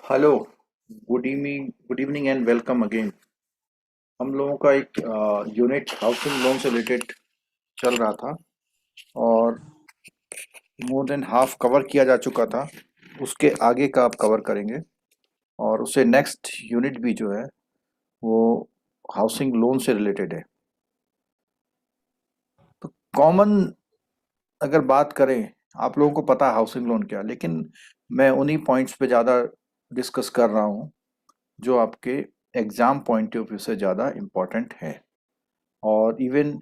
Hello. Good evening and welcome again. हम लोगों का एक यूनिट हाउसिंग लोन से रिलेटेड चल रहा था और मोर देन हाफ कवर किया जा चुका था। उसके आगे का आप कवर करेंगे और उससे नेक्स्ट यूनिट भी जो है वो हाउसिंग लोन से रिलेटेड है। तो कॉमन अगर बात करें, आप लोगों को पता है हाउसिंग लोन क्या, लेकिन मैं उन्हीं पॉइंट्स पे ज़्यादा डिस्कस कर रहा हूँ जो आपके एग्ज़ाम पॉइंट ऑफ व्यू से ज़्यादा इम्पोर्टेंट है और इवन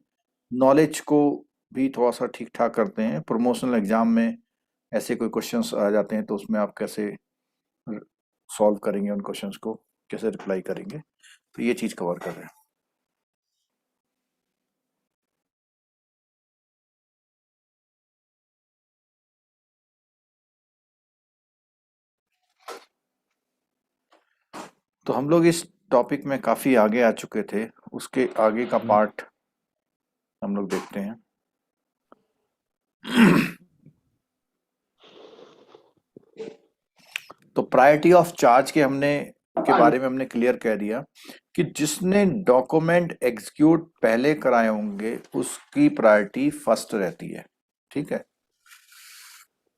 नॉलेज को भी थोड़ा सा ठीक ठाक करते हैं। प्रमोशनल एग्जाम में ऐसे कोई क्वेश्चंस आ जाते हैं तो उसमें आप कैसे सॉल्व करेंगे, उन क्वेश्चंस को कैसे रिप्लाई करेंगे, तो ये चीज़ कवर कर रहे हैं। तो हम लोग इस टॉपिक में काफ़ी आगे आ चुके थे। उसके आगे का पार्ट हम लोग देखते हैं। तो प्रायोरिटी ऑफ चार्ज के बारे में हमने क्लियर कह दिया कि जिसने डॉक्यूमेंट एग्जीक्यूट पहले कराए होंगे उसकी प्रायोरिटी फर्स्ट रहती है। ठीक है।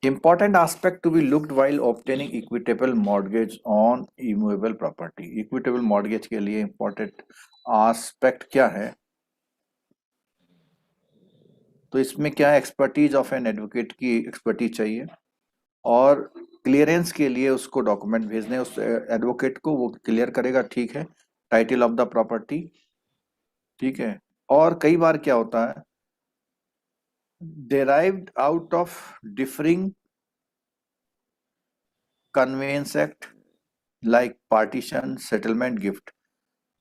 Important aspect to be looked while obtaining equitable mortgage on immovable property. Equitable mortgage के लिए important aspect क्या है? तो इसमें क्या एक्सपर्टीज ऑफ एन एडवोकेट की एक्सपर्टीज चाहिए और क्लियरेंस के लिए उसको डॉक्यूमेंट भेजने उस एडवोकेट को, वो क्लियर करेगा, ठीक है, टाइटल ऑफ द प्रॉपर्टी, ठीक है। और कई बार क्या होता है, derived out of differing conveyance act like partition, settlement, gift,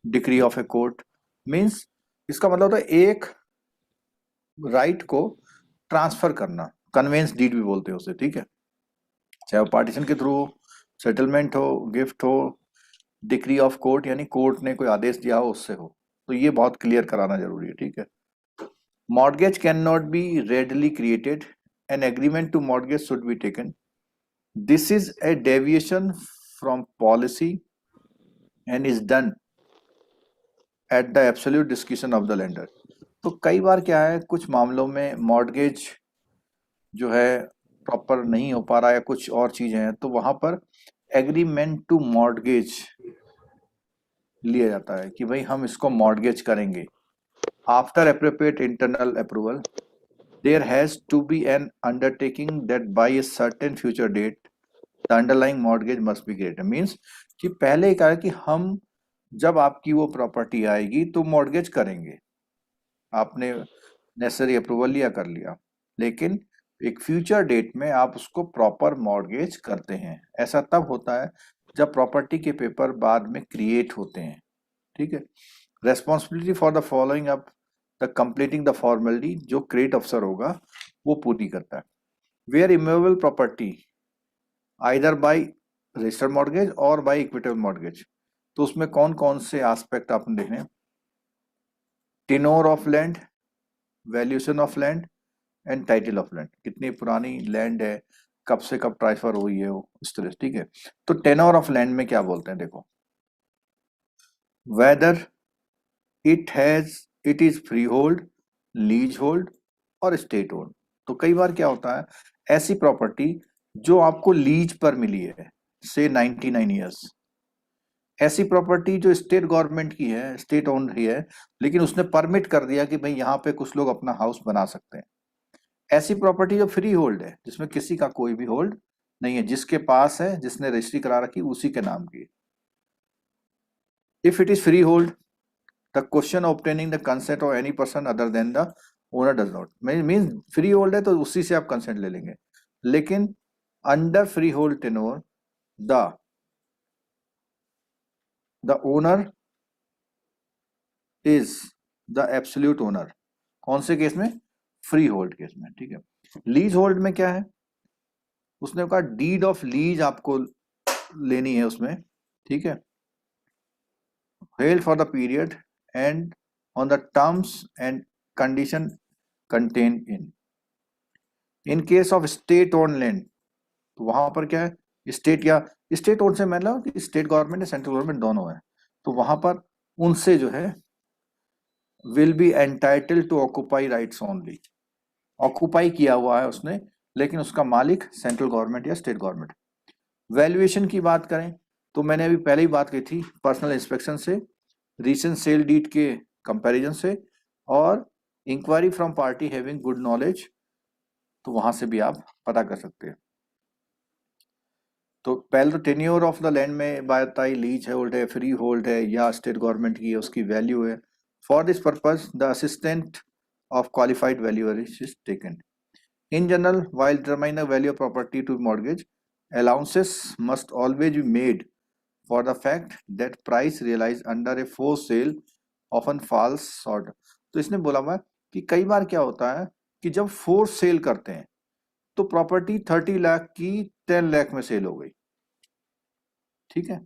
decree of a court, means इसका मतलब होता है एक राइट को ट्रांसफर करना। कन्वेंस डीड भी बोलते हैं उसे, ठीक है। चाहे वो पार्टीशन के थ्रू हो, सेटलमेंट हो, गिफ्ट हो, डिक्री ऑफ कोर्ट यानी कोर्ट ने कोई आदेश दिया हो उससे हो। तो ये बहुत क्लियर कराना जरूरी है, ठीक है। Mortgage can not be readily created, an agreement to mortgage should be taken, this is a deviation from policy and is done at the absolute description of the lender. तो कई बार क्या है, कुछ मामलों में मॉर्गेज जो है प्रॉपर नहीं हो पा रहा है या कुछ और चीजें हैं, तो वहां पर एग्रीमेंट टू मॉर्गेज लिया जाता है कि भाई हम इसको मॉर्गेज करेंगे। After appropriate internal approval there has to be an undertaking that by a certain future date the underlying mortgage must be greater, means कि पहले ही कहा कि हम जब आपकी वो प्रॉपर्टी आएगी तो मॉर्गेज करेंगे, आपने नेसेसरी अप्रूवल लिया, कर लिया, लेकिन एक फ्यूचर डेट में आप उसको प्रॉपर मॉर्गेज करते हैं। ऐसा तब होता है जब प्रॉपर्टी के पेपर बाद में क्रिएट होते हैं, ठीक है। Responsibility for the following up the completing the formality जो क्रेडिट अफसर होगा वो पूरी करता है। Where immovable property either by registered mortgage और बाय इक्विटेबल मॉर्गेज, तो उसमें कौन कौन से एस्पेक्ट आपने देखने, tenure of land, valuation of land and title of land, कितनी पुरानी लैंड है, कब से कब ट्रांसफर हुई है, वो इस तरह से, ठीक है। तो टेन्योर ऑफ लैंड में क्या बोलते हैं, देखो, whether it is free hold, lease hold और स्टेट ओन्ड। तो कई बार क्या होता है, ऐसी प्रॉपर्टी जो आपको लीज पर मिली है से 99 ईयर्स, ऐसी प्रॉपर्टी जो स्टेट गवर्नमेंट की है, स्टेट ओन्ड ही है, लेकिन उसने परमिट कर दिया कि भाई यहाँ पे कुछ लोग अपना हाउस बना सकते हैं। ऐसी प्रॉपर्टी जो फ्री होल्ड है, जिसमें किसी का कोई भी होल्ड नहीं है, जिसके पास है, जिसने रजिस्ट्री करा रखी उसी के नाम की। If it is free hold the question obtaining the consent of any person other than the owner does not, mean free hold है तो उसी से आप कंसेंट ले लेंगे, लेकिन under free hold tenure the owner is the absolute owner. कौन से केस में, फ्री होल्ड केस में, ठीक है। लीज होल्ड में क्या है, उसने कहा डीड ऑफ लीज आपको लेनी है उसमें, ठीक है, held for the period and on the terms and condition contained in case of state owned land, तो वहां पर क्या है, स्टेट या स्टेट ओन से मतलब कि स्टेट गवर्नमेंट या सेंट्रल गवर्नमेंट दोनों है, तो वहां पर उनसे जो है will be entitled to occupy rights only, occupy किया हुआ है उसने, लेकिन उसका मालिक सेंट्रल गवर्नमेंट या स्टेट गवर्नमेंट। वैल्यूएशन की बात करें तो मैंने अभी पहले ही बात की थी, पर्सनल इंस्पेक्शन से, रीसेंट सेल डीड के कंपैरिजन से, और inquiry from party having good knowledge, तो वहां से भी आप पता कर सकते हैं। तो पहले तो टेन्योर ऑफ द लैंड में बात आई, लीज होल्ड है, फ्री होल्ड है, या स्टेट गवर्नमेंट की है, उसकी वैल्यू है। For this purpose the assistant of qualified valuer is taken. In general, while determining the value of property to mortgage, allowances must always be made for the fact that price realized under a forced sale often falls short। तो इसने बोला हुआ है कि कई बार क्या होता है कि जब फोर्स सेल करते हैं तो प्रॉपर्टी 30 लाख की 10 लाख में सेल हो गई, ठीक है।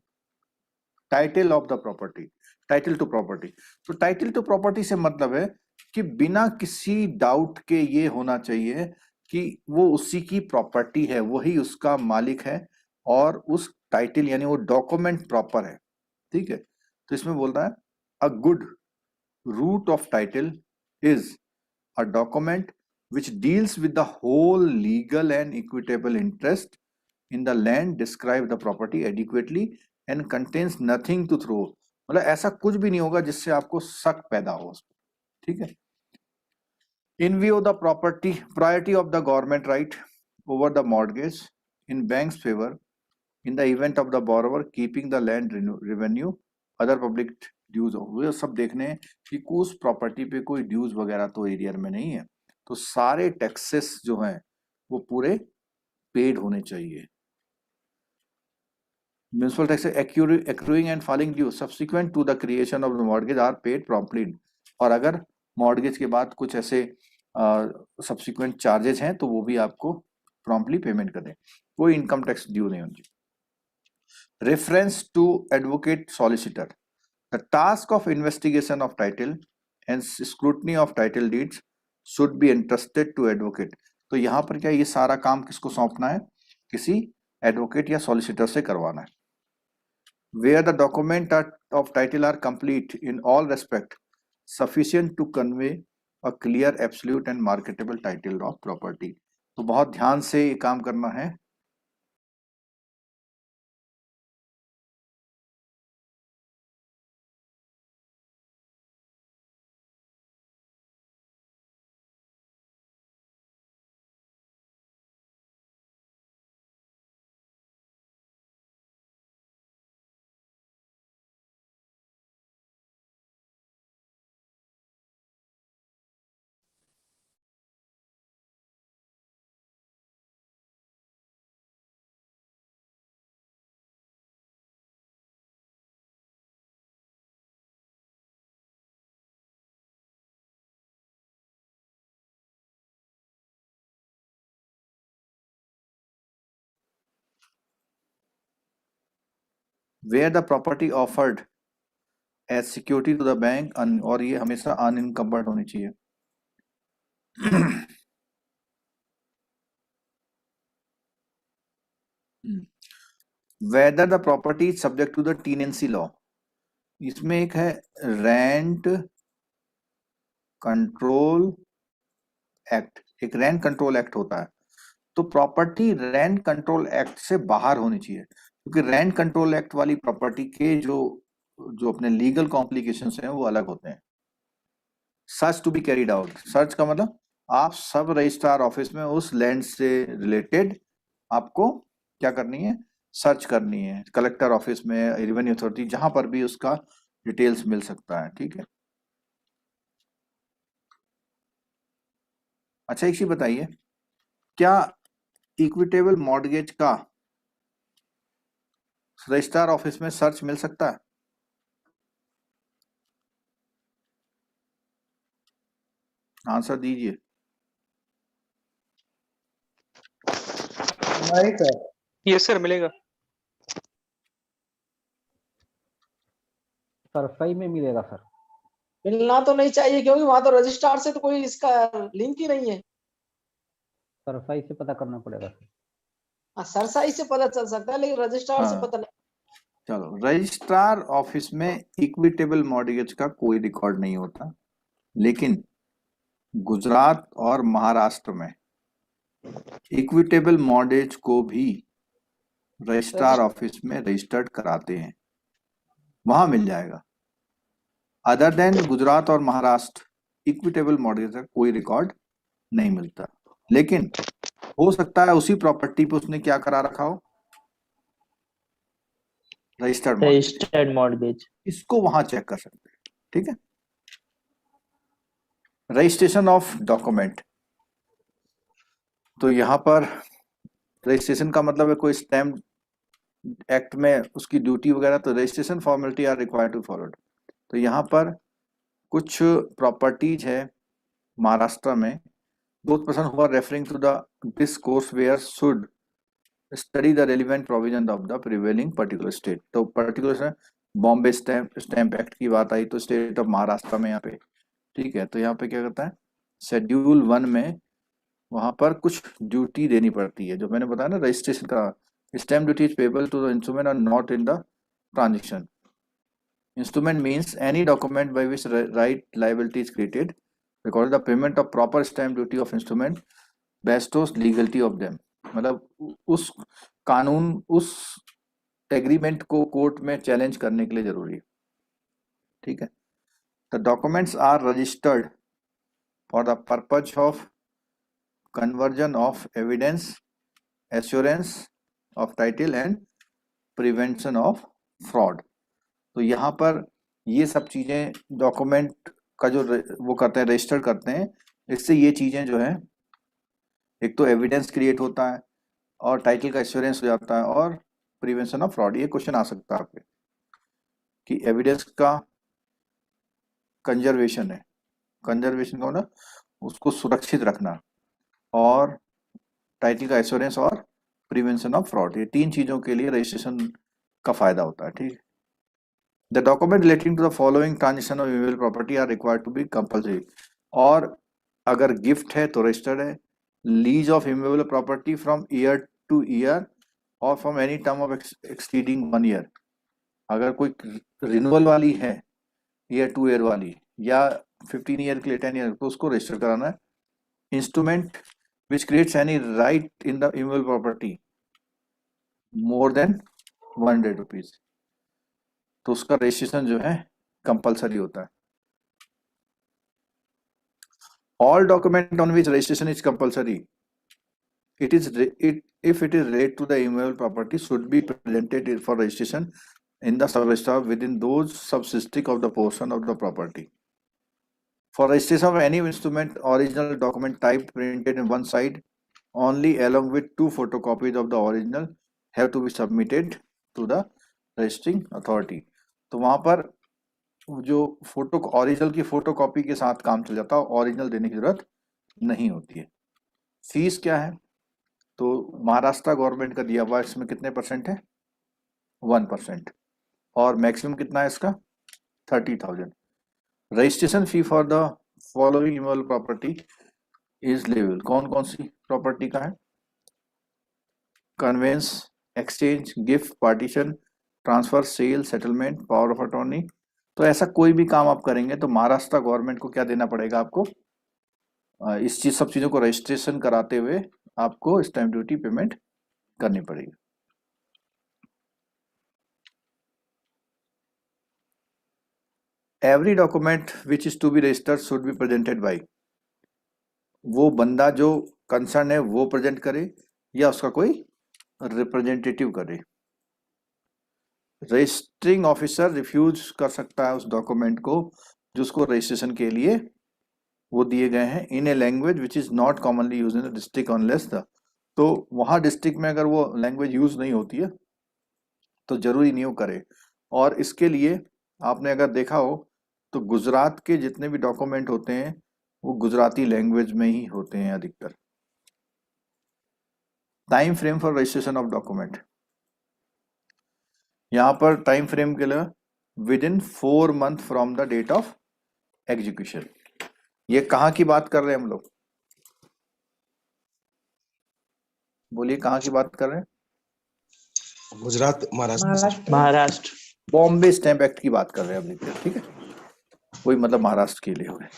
Title of the property, title to property, तो टाइटल टू प्रॉपर्टी से मतलब है कि बिना किसी डाउट के ये होना चाहिए कि वो उसी की प्रॉपर्टी है, वही उसका मालिक है, और उस टाइटल यानी वो डॉक्यूमेंट प्रॉपर है, ठीक है। तो इसमें बोलता है a good root of title is a document which deals with the whole legal and equitable interest in the land, describe the property adequately and contains nothing to throw। मतलब ऐसा कुछ भी नहीं होगा जिससे आपको शक पैदा हो उस पर, ठीक है। In view of the priority of the government right over the mortgage in bank's favor in the event of the borrower keeping the land revenue other public dues, वो सब देखने हैं कि उस प्रॉपर्टी पे कोई ड्यूज वगैरह तो एरिया में नहीं है, तो सारे टैक्सेस जो हैं वो पूरे पेड होने चाहिए। Municipal tax accruing and falling due subsequent to the creation of the mortgage are paid promptly। और अगर मॉर्गेज के बाद कुछ ऐसे सब्सिक्वेंट चार्जेस हैं तो वो भी आपको प्रॉम्प्टली पेमेंट करें, कोई इनकम टैक्स ड्यू नहीं होनी चाहिए। Reference to advocate solicitor, the task of investigation of title and scrutiny of title deeds should be interested to advocate. तो यहाँ पर क्या ये सारा काम किसको सौंपना है, किसी एडवोकेट या सॉलिसिटर से करवाना है। Where the document of title are complete in all respect, sufficient to convey a clear, absolute and marketable title of property। तो बहुत ध्यान से ये काम करना है। Where the property offered as security to the bank, और ये हमेशा अनइनकम्बर्ड होनी चाहिए। Whether the property is subject to the tenancy law, इसमें एक है रेंट कंट्रोल एक्ट, एक रेंट कंट्रोल एक्ट होता है, तो प्रॉपर्टी रेंट कंट्रोल एक्ट से बाहर होनी चाहिए, क्योंकि रेंट कंट्रोल एक्ट वाली प्रॉपर्टी के जो जो अपने लीगल कॉम्प्लिकेशंस हैं वो अलग होते हैं। Search to be carried out, search का मतलब आप सब रजिस्ट्रार ऑफिस में उस लैंड से रिलेटेड आपको क्या करनी है, सर्च करनी है, कलेक्टर ऑफिस में, रेवेन्यू अथॉरिटी, जहां पर भी उसका डिटेल्स मिल सकता है, ठीक है। अच्छा एक चीज बताइए, क्या इक्विटेबल मॉर्गेज का रजिस्ट्रार ऑफिस में सर्च मिल सकता है? आंसर दीजिए। नहीं सर। यस सर, मिलेगा। सरफाई में मिलेगा सर। मिलना तो नहीं चाहिए, क्योंकि वहां तो रजिस्ट्रार से तो कोई इसका लिंक ही नहीं है। सरफाई से पता करना पड़ेगा सर। सरसाई से पता चल सकता है लेकिन रजिस्ट्रार से हाँ पता नहीं। चलो, रजिस्ट्रार ऑफिस में इक्विटेबल मॉर्गेज का कोई रिकॉर्ड नहीं होता, लेकिन गुजरात और महाराष्ट्र में इक्विटेबल मॉर्गेज को भी रजिस्ट्रार ऑफिस में रजिस्टर्ड कराते हैं, वहां मिल जाएगा। अदर देन गुजरात और महाराष्ट्र इक्विटेबल मॉर्गेज का कोई रिकॉर्ड नहीं मिलता, लेकिन हो सकता है उसी प्रॉपर्टी पे उसने क्या करा रखा हो, रजिस्टर्ड मॉर्गेज, रजिस्टर्ड मॉर्गेज। इसको वहां चेक कर सकते हैं। ठीक है। रजिस्ट्रेशन ऑफ डॉक्यूमेंट, तो यहाँ पर रजिस्ट्रेशन का मतलब है कोई स्टैम्प एक्ट में उसकी ड्यूटी वगैरह, तो registration formality are required to followed. तो यहाँ पर कुछ प्रॉपर्टीज है महाराष्ट्र में, both person who are referring to the this course where should study the relevant provision of the prevailing particular state। तो पर्टिकुलर बॉम्बे स्टैम्प एक्ट की बात आई तो स्टेट ऑफ महाराष्ट्र में यहाँ पे। ठीक है, तो यहाँ पे क्या करता है, शेड्यूल 1 में वहां पर कुछ ड्यूटी देनी पड़ती है, जो मैंने बताया ना रजिस्ट्रेशन का, stamp duty is payable to the instrument और not in the transaction. Instrument means any document by which right liability is created record the payment of proper stamp duty of instrument bestows legality of them. मतलब उस कानून, उस agreement को court में challenge करने के लिए जरूरी है। ठीक है। The documents are registered for the purpose of conversion of evidence, assurance of title and prevention of fraud. तो यहाँ पर ये सब चीजें डॉक्यूमेंट का जो वो करते हैं, रजिस्टर करते हैं, इससे ये चीजें जो है, एक तो एविडेंस क्रिएट होता है और टाइटल का एश्योरेंस हो जाता है और प्रिवेंशन ऑफ फ्रॉड। ये क्वेश्चन आ सकता है आपके कि एविडेंस का कंजर्वेशन है, कंजर्वेशन का मतलब उसको सुरक्षित रखना, और टाइटल का एश्योरेंस और प्रिवेंशन ऑफ फ्रॉड, ये तीन चीजों के लिए रजिस्ट्रेशन का फायदा होता है। ठीक है। The document relating to the following transaction of immovable property are required to be compulsory. और अगर गिफ्ट है तो रजिस्टर्ड है, lease of immovable property from year to year और from any term of exceeding 1 year. अगर कोई renewal वाली है ईयर टू ईयर वाली, या 15 ईयर के लिए 10 ईयर, तो उसको रजिस्टर कराना है। Instrument which creates any right in the immovable property more than 100 rupees, तो उसका रजिस्ट्रेशन जो है कंपलसरी होता है। All document on which registration is compulsory, if it is related to the immovable property, should be presented for registration in the sub-register within those sub-district of the portion of the property. For registration of any instrument, original document typed printed in one side only, along with 2 photocopies of the original have to be submitted to the registering authority। तो वहां पर जो photo original की photo copy के साथ काम चल जाता है, ओरिजिनल देने की जरूरत नहीं होती है। फीस क्या है, तो महाराष्ट्र गवर्नमेंट का दिया हुआ इसमें कितने परसेंट है, 1%, और मैक्सिमम कितना है इसका, 30,000। Registration fee for the following immovable property is level, कौन कौन सी प्रॉपर्टी का है, conveyance, exchange, gift, partition, transfer, sale, settlement, power of attorney. तो ऐसा कोई भी काम आप करेंगे तो महाराष्ट्र गवर्नमेंट को क्या देना पड़ेगा आपको, इस चीज सब चीजों को रजिस्ट्रेशन कराते हुए आपको स्टैम्प ड्यूटी पेमेंट करनी पड़ेगी। Every document which is to be registered should be presented by, वो बंदा जो कंसर्न है वो प्रेजेंट करे या उसका कोई रिप्रेजेंटेटिव करे। रजिस्टरिंग ऑफिसर रिफ्यूज कर सकता है उस डॉक्यूमेंट को जिसको रजिस्ट्रेशन के लिए वो दिए गए हैं, in a language which is not commonly use in the district unless the, तो वहां डिस्ट्रिक्ट में अगर वो लैंग्वेज यूज नहीं होती है तो जरूरी नहीं वो करे। और इसके लिए आपने अगर देखा हो तो गुजरात के जितने भी डॉक्यूमेंट होते हैं वो गुजराती लैंग्वेज में ही होते हैं अधिकतर। Time frame for registration of document, यहाँ पर टाइम फ्रेम के लिए within 4 month from the date of execution. ये कहाँ की बात कर रहे हैं हम लोग, बोलिए कहाँ की बात कर रहे हैं? Gujarat, Maharashtra sir. Maharashtra. Bombay stamp act की बात कर रहे हैं अब लिखते हैं, ठीक है, वही मतलब महाराष्ट्र के लिए हो गए।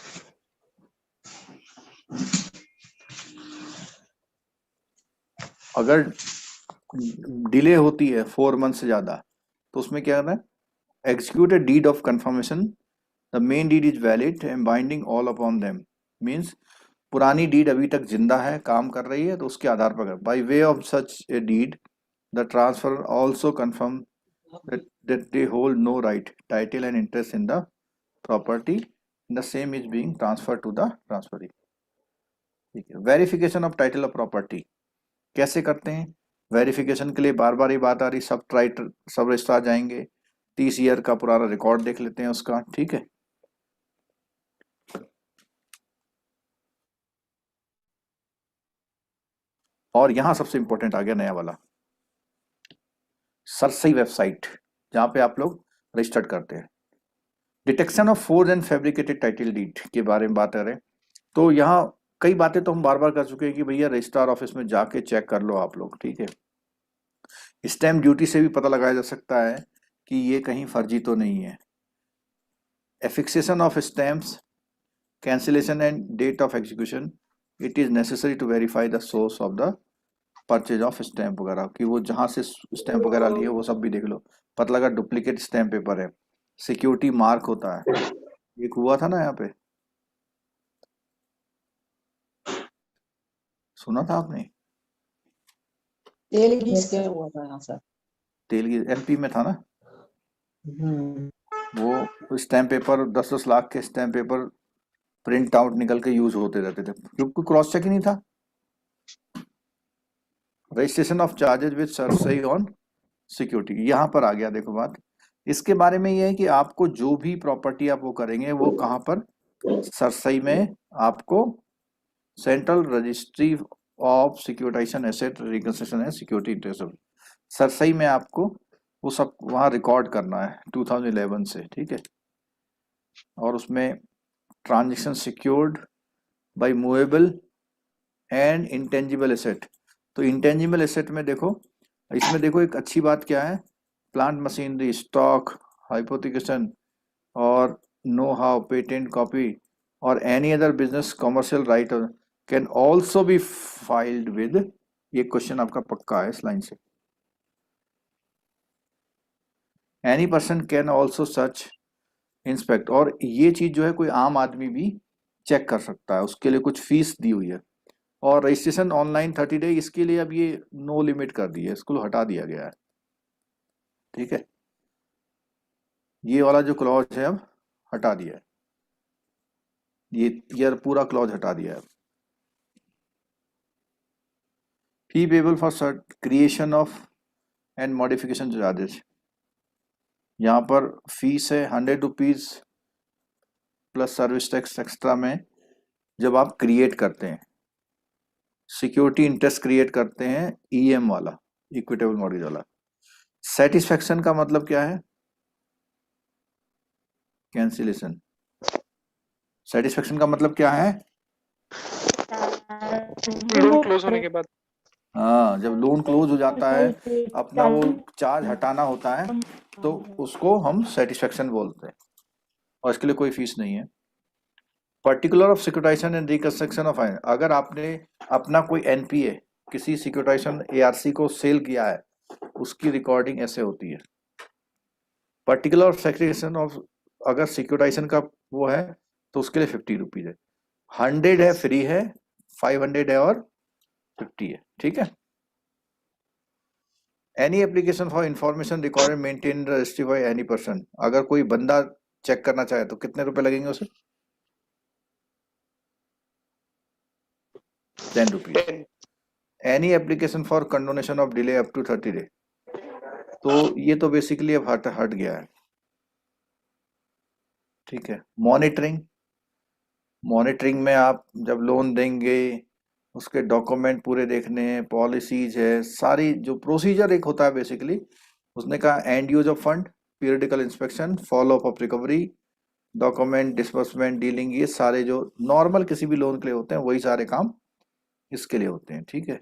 अगर डिले होती है 4 मंथ से ज्यादा तो उसमें क्या करना है, execute a deed of confirmation, the main deed is valid and binding all upon them, means पुरानी डीड अभी तक जिंदा है, काम कर रही है, तो उसके आधार पर bye way of such A did the transfer also confirm that they hold no right, title and interest in the property, the same is being transferred to the transferee। ठीक है, verification of title of property कैसे करते हैं? Verification के लिए बार बार ये बात आ रही, सब रजिस्ट्रार जाएंगे, 30 ईयर का पुराना रिकॉर्ड देख लेते हैं उसका, ठीक है। और यहां सबसे इंपॉर्टेंट आ गया नया वाला, सरसई वेबसाइट, जहां पे आप लोग रजिस्टर्ड करते हैं। Detection of forge and fabricated title deed के बारे में बात करें तो यहाँ कई बातें तो हम बार बार कर चुके हैं कि भैया रजिस्ट्रार ऑफिस में जाके चेक कर लो आप लोग, ठीक है। स्टैम्प ड्यूटी से भी पता लगाया जा सकता है कि ये कहीं फर्जी तो नहीं है। Affixation of stamps, cancellation and date of execution, it is necessary to verify the source of the purchase of stamp वगैरह, कि वो जहां से स्टैम्प वगैरह लिए वो सब भी देख लो। पता लगा डुप्लीकेट स्टैम्प पेपर है, सिक्योरिटी मार्क होता है, एक हुआ था ना यहाँ पे, सुना था आपने? तेल घिस के हुआ था यहाँ सर। तेल की एमपी में था ना, वो स्टैम्प पेपर 10-10 लाख के स्टैम्प पेपर प्रिंट आउट निकल के यूज होते रहते थे क्योंकि क्रॉस चेक ही नहीं था। Registration of charges with Sarsai on security, यहाँ पर आ गया देखो बात। इसके बारे में ये है कि आपको जो भी प्रॉपर्टी आप वो करेंगे वो कहाँ पर, सरसई में आपको central registry of securitisation asset reconstruction and security interest, SARFAESI में आपको वो सब वहाँ रिकॉर्ड करना है 2011 से, ठीक है। और उसमें transaction secured by movable and intangible asset, तो इंटेंजिबल एसेट में देखो, इसमें देखो एक अच्छी बात क्या है, प्लांट मशीनरी, स्टॉक, हाइपोथिकेशन और नो हाउ, पेटेंट कॉपी और any other business commercial right can also be filed with, ये क्वेश्चन आपका पक्का है इस लाइन से, any person can also such inspect, और ये चीज जो है कोई आम आदमी भी चेक कर सकता है, उसके लिए कुछ फीस दी हुई है। और रजिस्ट्रेशन ऑनलाइन 30 डे, इसके लिए अब ये नो लिमिट कर दी है, इसको हटा दिया गया है, ठीक है। ये वाला जो क्लॉज है अब हटा दिया है, ये पूरा क्लॉज हटा दिया है। Fee payable for creation of and modification charges, यहाँ पर फीस है 100 rupees plus service tax extra में जब आप क्रिएट करते हैं, सिक्योरिटी इंटरेस्ट क्रिएट करते हैं, ईएम वाला, इक्विटेबल मॉर्गेज वाला। सेटिस्फेक्शन का मतलब क्या है, कैंसिलेशन। सेटिस्फेक्शन का मतलब क्या है, लोन क्लोज होने के बाद, हाँ, जब लोन क्लोज हो जाता है, अपना वो चार्ज हटाना होता है, तो उसको हम सेटिस्फेक्शन बोलते हैं, और इसके लिए कोई फीस नहीं है। Particular of securitisation and reconstruction of, अगर आपने अपना कोई एनपीए किसी सिक्योरिटाइजेशन एआरसी को सेल किया है, उसकी रिकॉर्डिंग ऐसे होती है। पर्टिकुलर ऑफ सेक्रेशन ऑफ, अगर सिक्योरिटाइजेशन का वो है तो उसके लिए 50 रुपीज है, 100 है फ्री है, 500 है और 50 है, ठीक है। Any application for information recorded maintain registry by any person, अगर कोई बंदा चेक करना चाहे तो कितने रुपए लगेंगे उसे, 10 rupees. Any application for condonation of delay up to 30 day, तो ये तो बेसिकली अब हट गया है, ठीक है। मॉनिटरिंग में आप जब लोन देंगे उसके डॉक्यूमेंट पूरे देखने हैं, पॉलिसीज है, सारी जो प्रोसीजर एक होता है बेसिकली, उसने कहा and use of fund, periodical inspection, follow up of recovery, document disbursement dealing, ये सारे जो नॉर्मल किसी भी लोन के लिए होते हैं वही सारे काम इसके लिए होते हैं, ठीक है।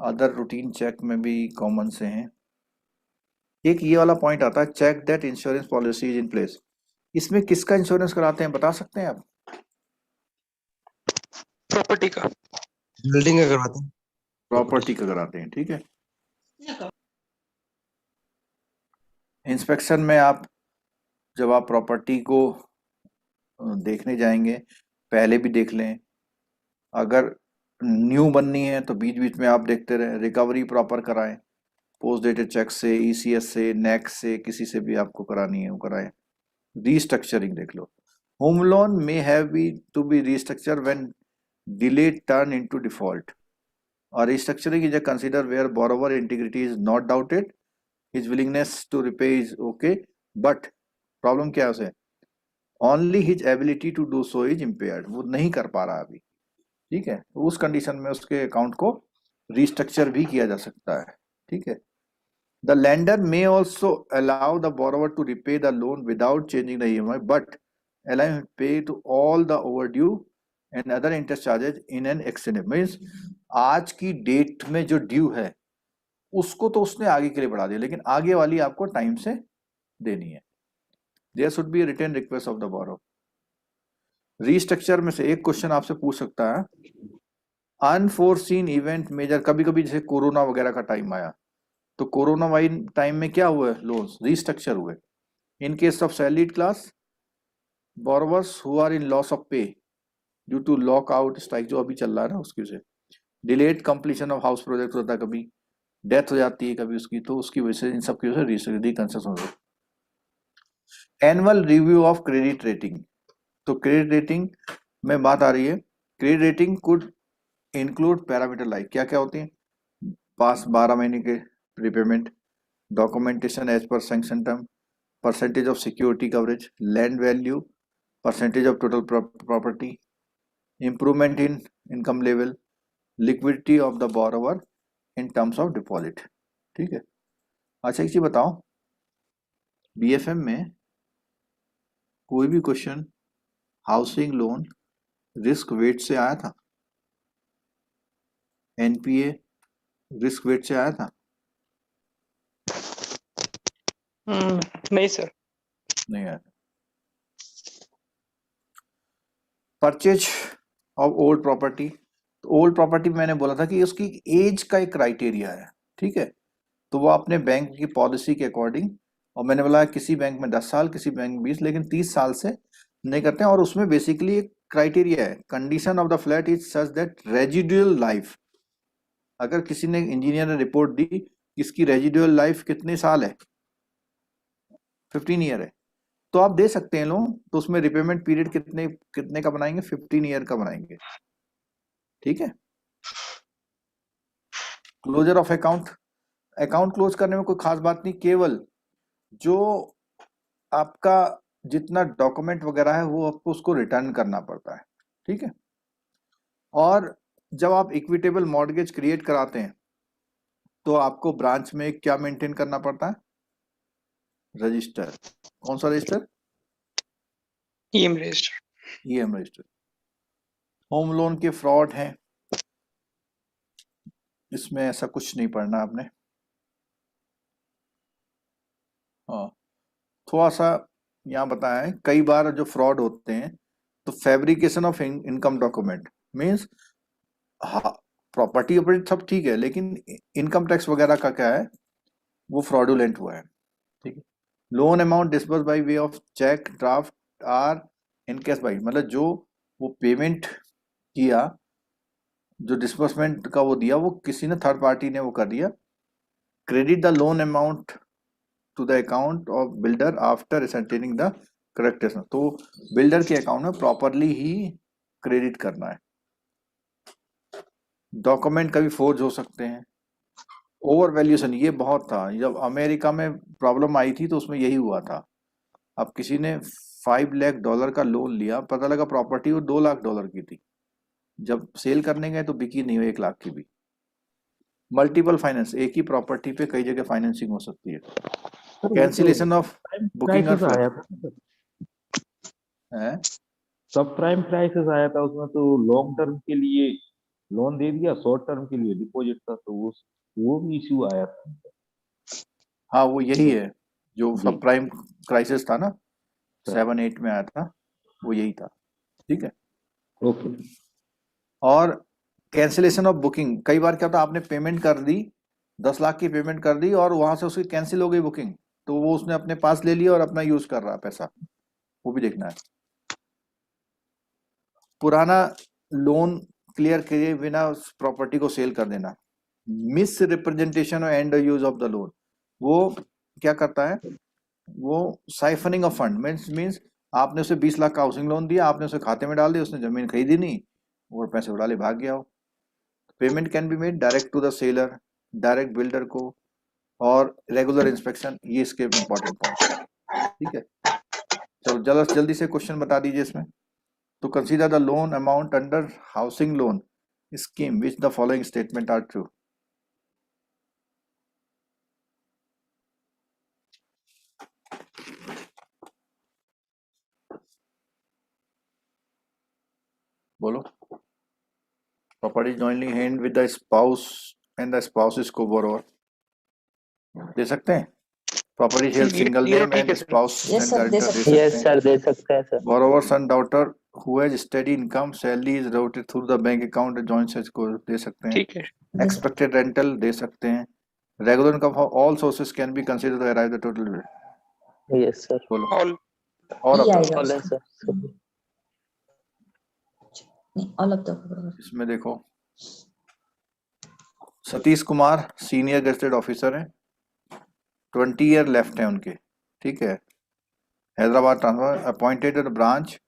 अदर रूटीन चेक में भी कॉमन से हैं। एक ये वाला पॉइंट आता है, check that insurance policy is in place. इसमें किसका इंश्योरेंस कराते हैं बता सकते हैं आप? प्रॉपर्टी का। बिल्डिंग का करवाते हैं। प्रॉपर्टी का कराते हैं, ठीक है। इंस्पेक्शन में आप जब आप प्रॉपर्टी को देखने जाएंगे पहले भी देख लें, अगर न्यू बननी है तो बीच बीच में आप देखते रहें, रिकवरी प्रॉपर कराएं, पोस्ट डेटेड चेक से, ईसीएस से, नेक्स से, किसी से भी आपको करानी है वो कराएं। रीस्ट्रक्चरिंग देख लो, home loan may have be to be restructure when delay turn into default, और restructuring is a consider where borrower integrity is not doubted, his willingness to repay is okay, but problem क्या है उसे, only his ability to do so is impaired, वो नहीं कर पा रहा अभी, ठीक है। तो उस कंडीशन में उसके अकाउंट को रीस्ट्रक्चर भी किया जा सकता है, ठीक है। The lender may also allow the borrower to repay the loan without changing the EMI, but allow him to pay to all the overdue and other interest charges in an extended, means आज की date में जो due है उसको तो उसने आगे के लिए बढ़ा दिया, लेकिन आगे वाली आपको टाइम से देनी है। There should be written request of the borrower. Restructure में से एक क्वेश्चन आपसे पूछ सकता है, अनफोर्सीन इवेंट मेजर, कभी कभी जैसे कोरोना वगैरह का टाइम आया तो कोरोना वाइन टाइम में क्या हुआ, लोन्स रीस्ट्रक्चर हुए। In case of salaried class borrowers who are in loss of pay due to lockout strike जो अभी चल रहा है ना उसकी वजह से, delayed completion of house project होता है, कभी डेथ हो जाती है कभी उसकी, तो उसकी वजह से इन सब की वजह से रिकंस्ट्रक्शन हो जाती है। Annual review of credit rating, तो क्रेडिट रेटिंग में बात आ रही है, credit rating could include parameter like क्या क्या होती हैं, पास 12 महीने के repayment, documentation as per sanction term, percentage of security coverage, land value, percentage of total property, improvement in income level, liquidity of the borrower in terms of deposit, ठीक है। अच्छा एक चीज बताओ, बीएफएम में कोई भी question housing loan risk wait से आया था, एनपीए रिस्क वेट से आया था? नहीं सर। नहीं आया था। परचेज ऑफ ओल्ड प्रॉपर्टी, तो ओल्ड प्रॉपर्टी मैंने बोला था कि उसकी एज का एक क्राइटेरिया है, ठीक है। तो वो अपने बैंक की पॉलिसी के अकॉर्डिंग, और मैंने बोला किसी बैंक में 10 साल, किसी बैंक में 20, लेकिन 30 साल से नहीं करते हैं। और उसमें बेसिकली एक क्राइटेरिया है, condition of the flat is such that residual life, अगर किसी ने इंजीनियर ने रिपोर्ट दी इसकी रेजिडुअल लाइफ कितने साल है, 15 ईयर है, तो आप दे सकते हैं लोन, तो उसमें रिपेमेंट पीरियड कितने कितने का बनाएंगे, 15 ईयर का बनाएंगे, ठीक है। Closure of account, account close करने में कोई खास बात नहीं, केवल जो आपका जितना डॉक्यूमेंट वगैरह है वो आपको उसको रिटर्न करना पड़ता है, ठीक है। और जब आप इक्विटेबल मॉर्गेज क्रिएट कराते हैं तो आपको ब्रांच में क्या मेंटेन करना पड़ता है, रजिस्टर। कौन सा register? EM register. EM register. Home loan के फ्रॉड हैं, इसमें ऐसा कुछ नहीं पढ़ना आपने। हाँ, थोड़ा सा यहाँ बताया है, कई बार जो फ्रॉड होते हैं तो fabrication of income document means, हाँ प्रॉपर्टी वॉपर्टी सब ठीक है, लेकिन इनकम टैक्स वगैरह का क्या है, वो फ्रॉडुलेंट हुआ है, ठीक है। Loan amount disburse by way of cheque, draft or in case by, मतलब जो वो पेमेंट किया, जो डिस्बर्समेंट का वो दिया, वो किसी ने थर्ड पार्टी ने वो कर दिया। Credit the loan amount to the account of builder after ascertaining the correctness, तो बिल्डर के अकाउंट में प्रॉपरली ही क्रेडिट करना है। डॉक्यूमेंट कभी फोर्ज हो सकते हैं। ओवर वैल्यूएशन, ये बहुत था, जब अमेरिका में प्रॉब्लम आई थी तो उसमें यही हुआ था। अब किसी ने $5 लाख का लोन लिया, पता लगा प्रॉपर्टी वो $2 लाख की थी, जब सेल करने गए तो बिकी नहीं हो 1 लाख की भी। मल्टीपल फाइनेंस, एक ही प्रॉपर्टी पे कई जगह फाइनेंसिंग हो सकती है। कैंसिलेशन ऑफ बुकिंग और आया था है, सब प्राइम प्राइसेस आया था उसमें, तो लॉन्ग टर्म के लिए लोन दे दिया शॉर्ट टर्म के लिए डिपॉजिट था, तो वो भी इश्यू आया था। हाँ वो यही है जो जी। सब प्राइम क्राइसिस था ना, सर। 7-8 में आया था, वो यही था। ठीक है। ओके। और कैंसिलेशन ऑफ बुकिंग, कई बार क्या होता है आपने पेमेंट कर दी, 10 लाख की पेमेंट कर दी और वहां से उसकी कैंसिल हो गई बुकिंग, तो वो उसने अपने पास ले लिया और अपना यूज कर रहा है पैसा, वो भी देखना है। पुराना लोन क्लियर किए बिना उस प्रॉपर्टी को सेल कर देना, मिस रिप्रेजेंटेशन और and use of the loan, वो क्या करता है, वो साइफनिंग ऑफ फंड मीन्स आपने उसे 20 लाख का हाउसिंग लोन दिया, आपने उसे खाते में डाल दिया, उसने जमीन खरीदी नहीं और पैसे उड़ा ले भाग गया हो। Payment can be made direct to the seller, direct builder को, और रेगुलर इंस्पेक्शन, ये इसके इंपॉर्टेंट पॉइंट। ठीक है, चलो जल्दी से क्वेश्चन बता दीजिए इसमें। तो consider the loan amount under housing loan scheme which the following statement are true. बोलो। Property jointly hand with the spouse and the spouse is co-borrower, दे सकते हैं। प्रॉपर्टी शेयर सिंगल ये तो नेम ठीक एंड है sir. Spouse Yes, and sir, दे guarantor, दे सकते हैं। सकते हैं। दे सकते हैं sir. Borrower son daughter who has steady income, salary is routed through the bank account, joint such को दे सकते हैं। ठीक है। दे सकते Expected rental दे सकते हैं। Regular income for all sources can be considered to arrive the total bill। Yes sir. बोलो। All All हैं। of ये them। आएगा ऑल है उसका। सर। नहीं, all of the above। इसमें देखो, Satish Kumar senior gazetted officer हैं, 20 ईयर लेफ्ट है उनके। ठीक है। Hyderabad transfer, appointed at the branch,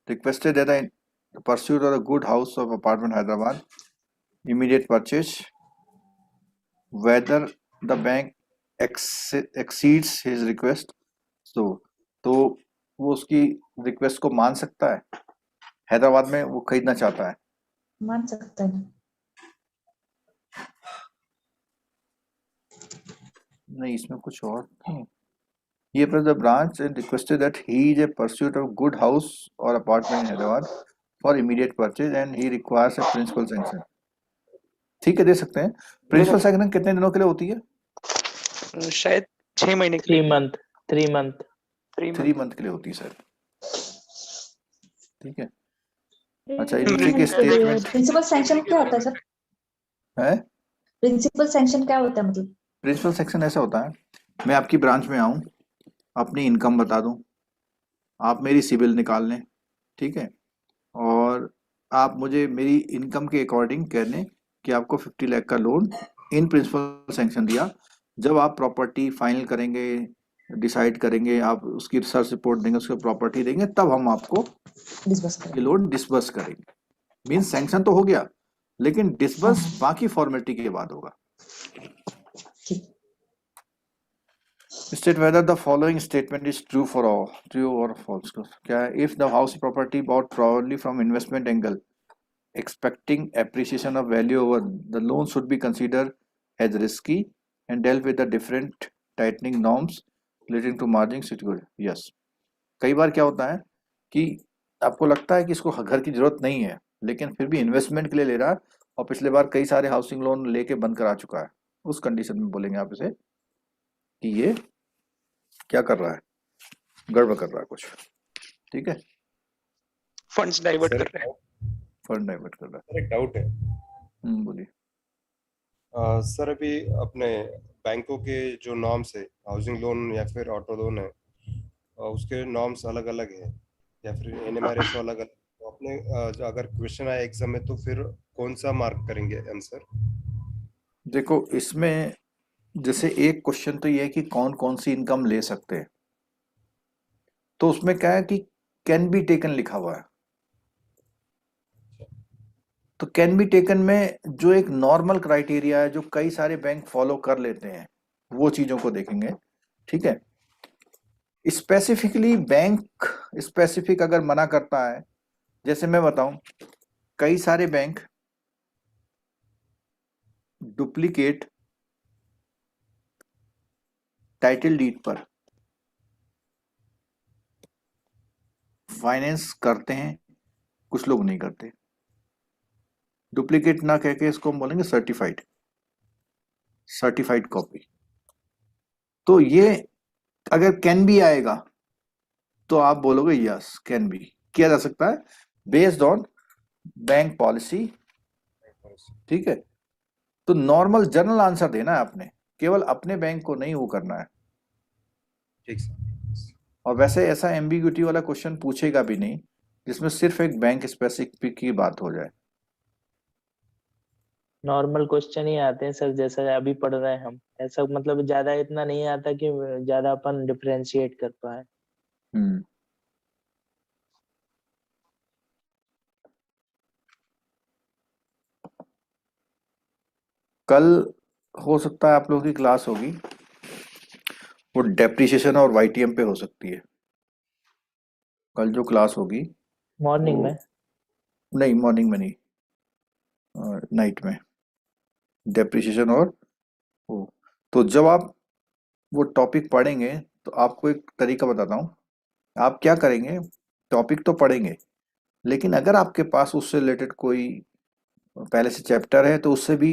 requested at the pursuit of the good house of apartment Hyderabad, immediate purchase, whether the bank exceeds his request, तो वो उसकी रिक्वेस्ट को मान सकता है, हैदराबाद में वो खरीदना चाहता है। मान सकता है। नहीं, इसमें कुछ और नहीं। ये पर the branch and requested that he is a pursuit of good house और apartment in Hyderabad for immediate purchase and he requires a principal sanction. ठीक है, दे सकते हैं। प्रिंसिपल सैंक्शन कितने दिनों के लिए होती है? शायद 6 महीने के 3 लिए। मंथ 3 मंथ 3 मंथ के लिए होती है सर। ठीक है। अच्छा, नीचे के स्टेटमेंट प्रिंसिपल सैंक्शन क्या होता है सर? है। प्रिंसिपल सैंक्शन क्या होता है मतलब? प्रिंसिपल सेक्शन ऐसा होता है, मैं आपकी ब्रांच में आऊं, अपनी इनकम बता दूं, आप मेरी सिबिल निकाल लें, ठीक है, और आप मुझे मेरी इनकम के अकॉर्डिंग कह दें कि आपको 50 लाख का लोन इन प्रिंसिपल सैंक्शन दिया। जब आप प्रॉपर्टी फाइनल करेंगे, डिसाइड करेंगे, आप उसकी रिसर्च रिपोर्ट देंगे, उसको प्रॉपर्टी देंगे, तब हम आपको डिस्बर्स ये करें। लोन डिसबर्स करेंगे। मीन्स सैंक्शन तो हो गया, लेकिन डिसबर्स बाकी फॉर्मेलिटी के बाद होगा। ठीक। State whether the following statement is true for all, true or false। क्या है? If the house property bought probably from investment angle, expecting appreciation of value over, the loan should be considered as risky and dealt with the different tightening norms relating to margin security। Yes। कई बार क्या होता है कि आपको लगता है कि इसको घर की जरूरत नहीं है, लेकिन फिर भी इन्वेस्टमेंट के लिए ले रहा है, और पिछले बार कई सारे हाउसिंग लोन लेके बंद करा चुका है, उस कंडीशन में बोलेंगे आप इसे कि ये क्या कर रहा है, गड़बड़ कर रहा है कुछ। ठीक है, फंड्स डाइवर्ट सर, कर रहे हैं। फंड डाइवर्ट कर रहा सर एक डाउट है। है। बोलिए। सर अभी अपने बैंकों के जो नॉर्म्स है, हाउसिंग लोन या फिर ऑटो लोन है, उसके नॉर्म्स अलग अलग है या फिर एनएमआरएसओ अलग अलग, तो अपने जो अगर क्वेश्चन आए एग्जाम में तो फिर कौन सा मार्क करेंगे आंसर? देखो, इसमें जैसे एक क्वेश्चन तो ये है कि कौन कौन सी इनकम ले सकते हैं, तो उसमें क्या है कि कैन बी टेकन लिखा हुआ है, तो कैन बी टेकन में जो एक नॉर्मल क्राइटेरिया है जो कई सारे बैंक फॉलो कर लेते हैं, वो चीजों को देखेंगे। ठीक है। स्पेसिफिकली बैंक स्पेसिफिक अगर मना करता है, जैसे मैं बताऊं, कई सारे बैंक डुप्लीकेट टाइटल डीड पर फाइनेंस करते हैं, कुछ लोग नहीं करते। डुप्लीकेट ना कह के इसको हम बोलेंगे सर्टिफाइड कॉपी। तो ये अगर कैन बी आएगा तो आप बोलोगे यस कैन बी, किया जा सकता है बेस्ड ऑन बैंक पॉलिसी। ठीक है, तो नॉर्मल जनरल आंसर देना है आपने, केवल अपने बैंक को नहीं वो करना है। ठीक सर। और वैसे ऐसा एम्बिग्यूटी वाला क्वेश्चन पूछेगा भी नहीं जिसमें सिर्फ एक बैंक स्पेसिफिक की बात हो जाए। नॉर्मल क्वेश्चन ही आते हैं सर, जैसा अभी पढ़ रहे हैं हम, ऐसा मतलब ज्यादा इतना नहीं आता कि ज्यादा अपन डिफरेंशिएट कर पाए। हम्म। कल हो सकता है आप लोगों की क्लास होगी, वो डेप्रिसिएशन और वाईटीएम पे हो सकती है। कल जो क्लास होगी मॉर्निंग वो- में। नहीं, मॉर्निंग में नहीं, नाइट में, डेप्रिसिएशन और वो। तो जब आप वो टॉपिक पढ़ेंगे तो आपको एक तरीका बताता हूँ। आप क्या करेंगे, टॉपिक तो पढ़ेंगे लेकिन अगर आपके पास उससे रिलेटेड कोई पहले से चैप्टर है तो उससे भी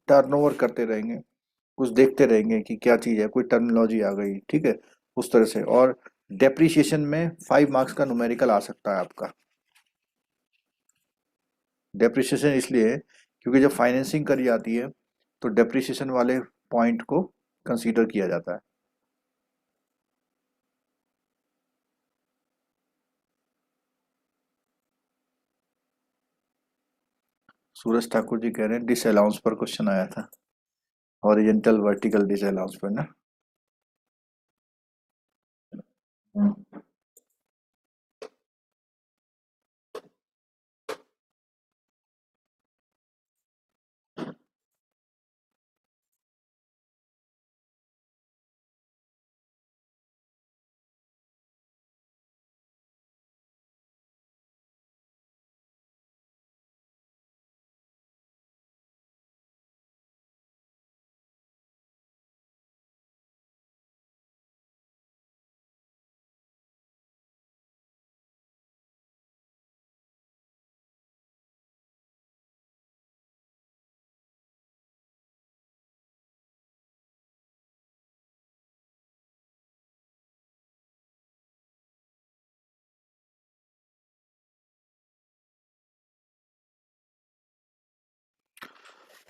टर्नओवर करते रहेंगे, कुछ देखते रहेंगे कि क्या चीज़ है, कोई टर्मिनोलॉजी आ गई, ठीक है, उस तरह से। और डेप्रिसिएशन में 5 मार्क्स का न्यूमेरिकल आ सकता है आपका। डेप्रिसिएशन इसलिए है क्योंकि जब फाइनेंसिंग करी जाती है तो डेप्रिसिएशन वाले पॉइंट को कंसीडर किया जाता है। सूरज ठाकुर जी कह रहे हैं डिसअलाउंस पर क्वेश्चन आया था, हॉरिजेंटल वर्टिकल डिसअलाउंस पर ना।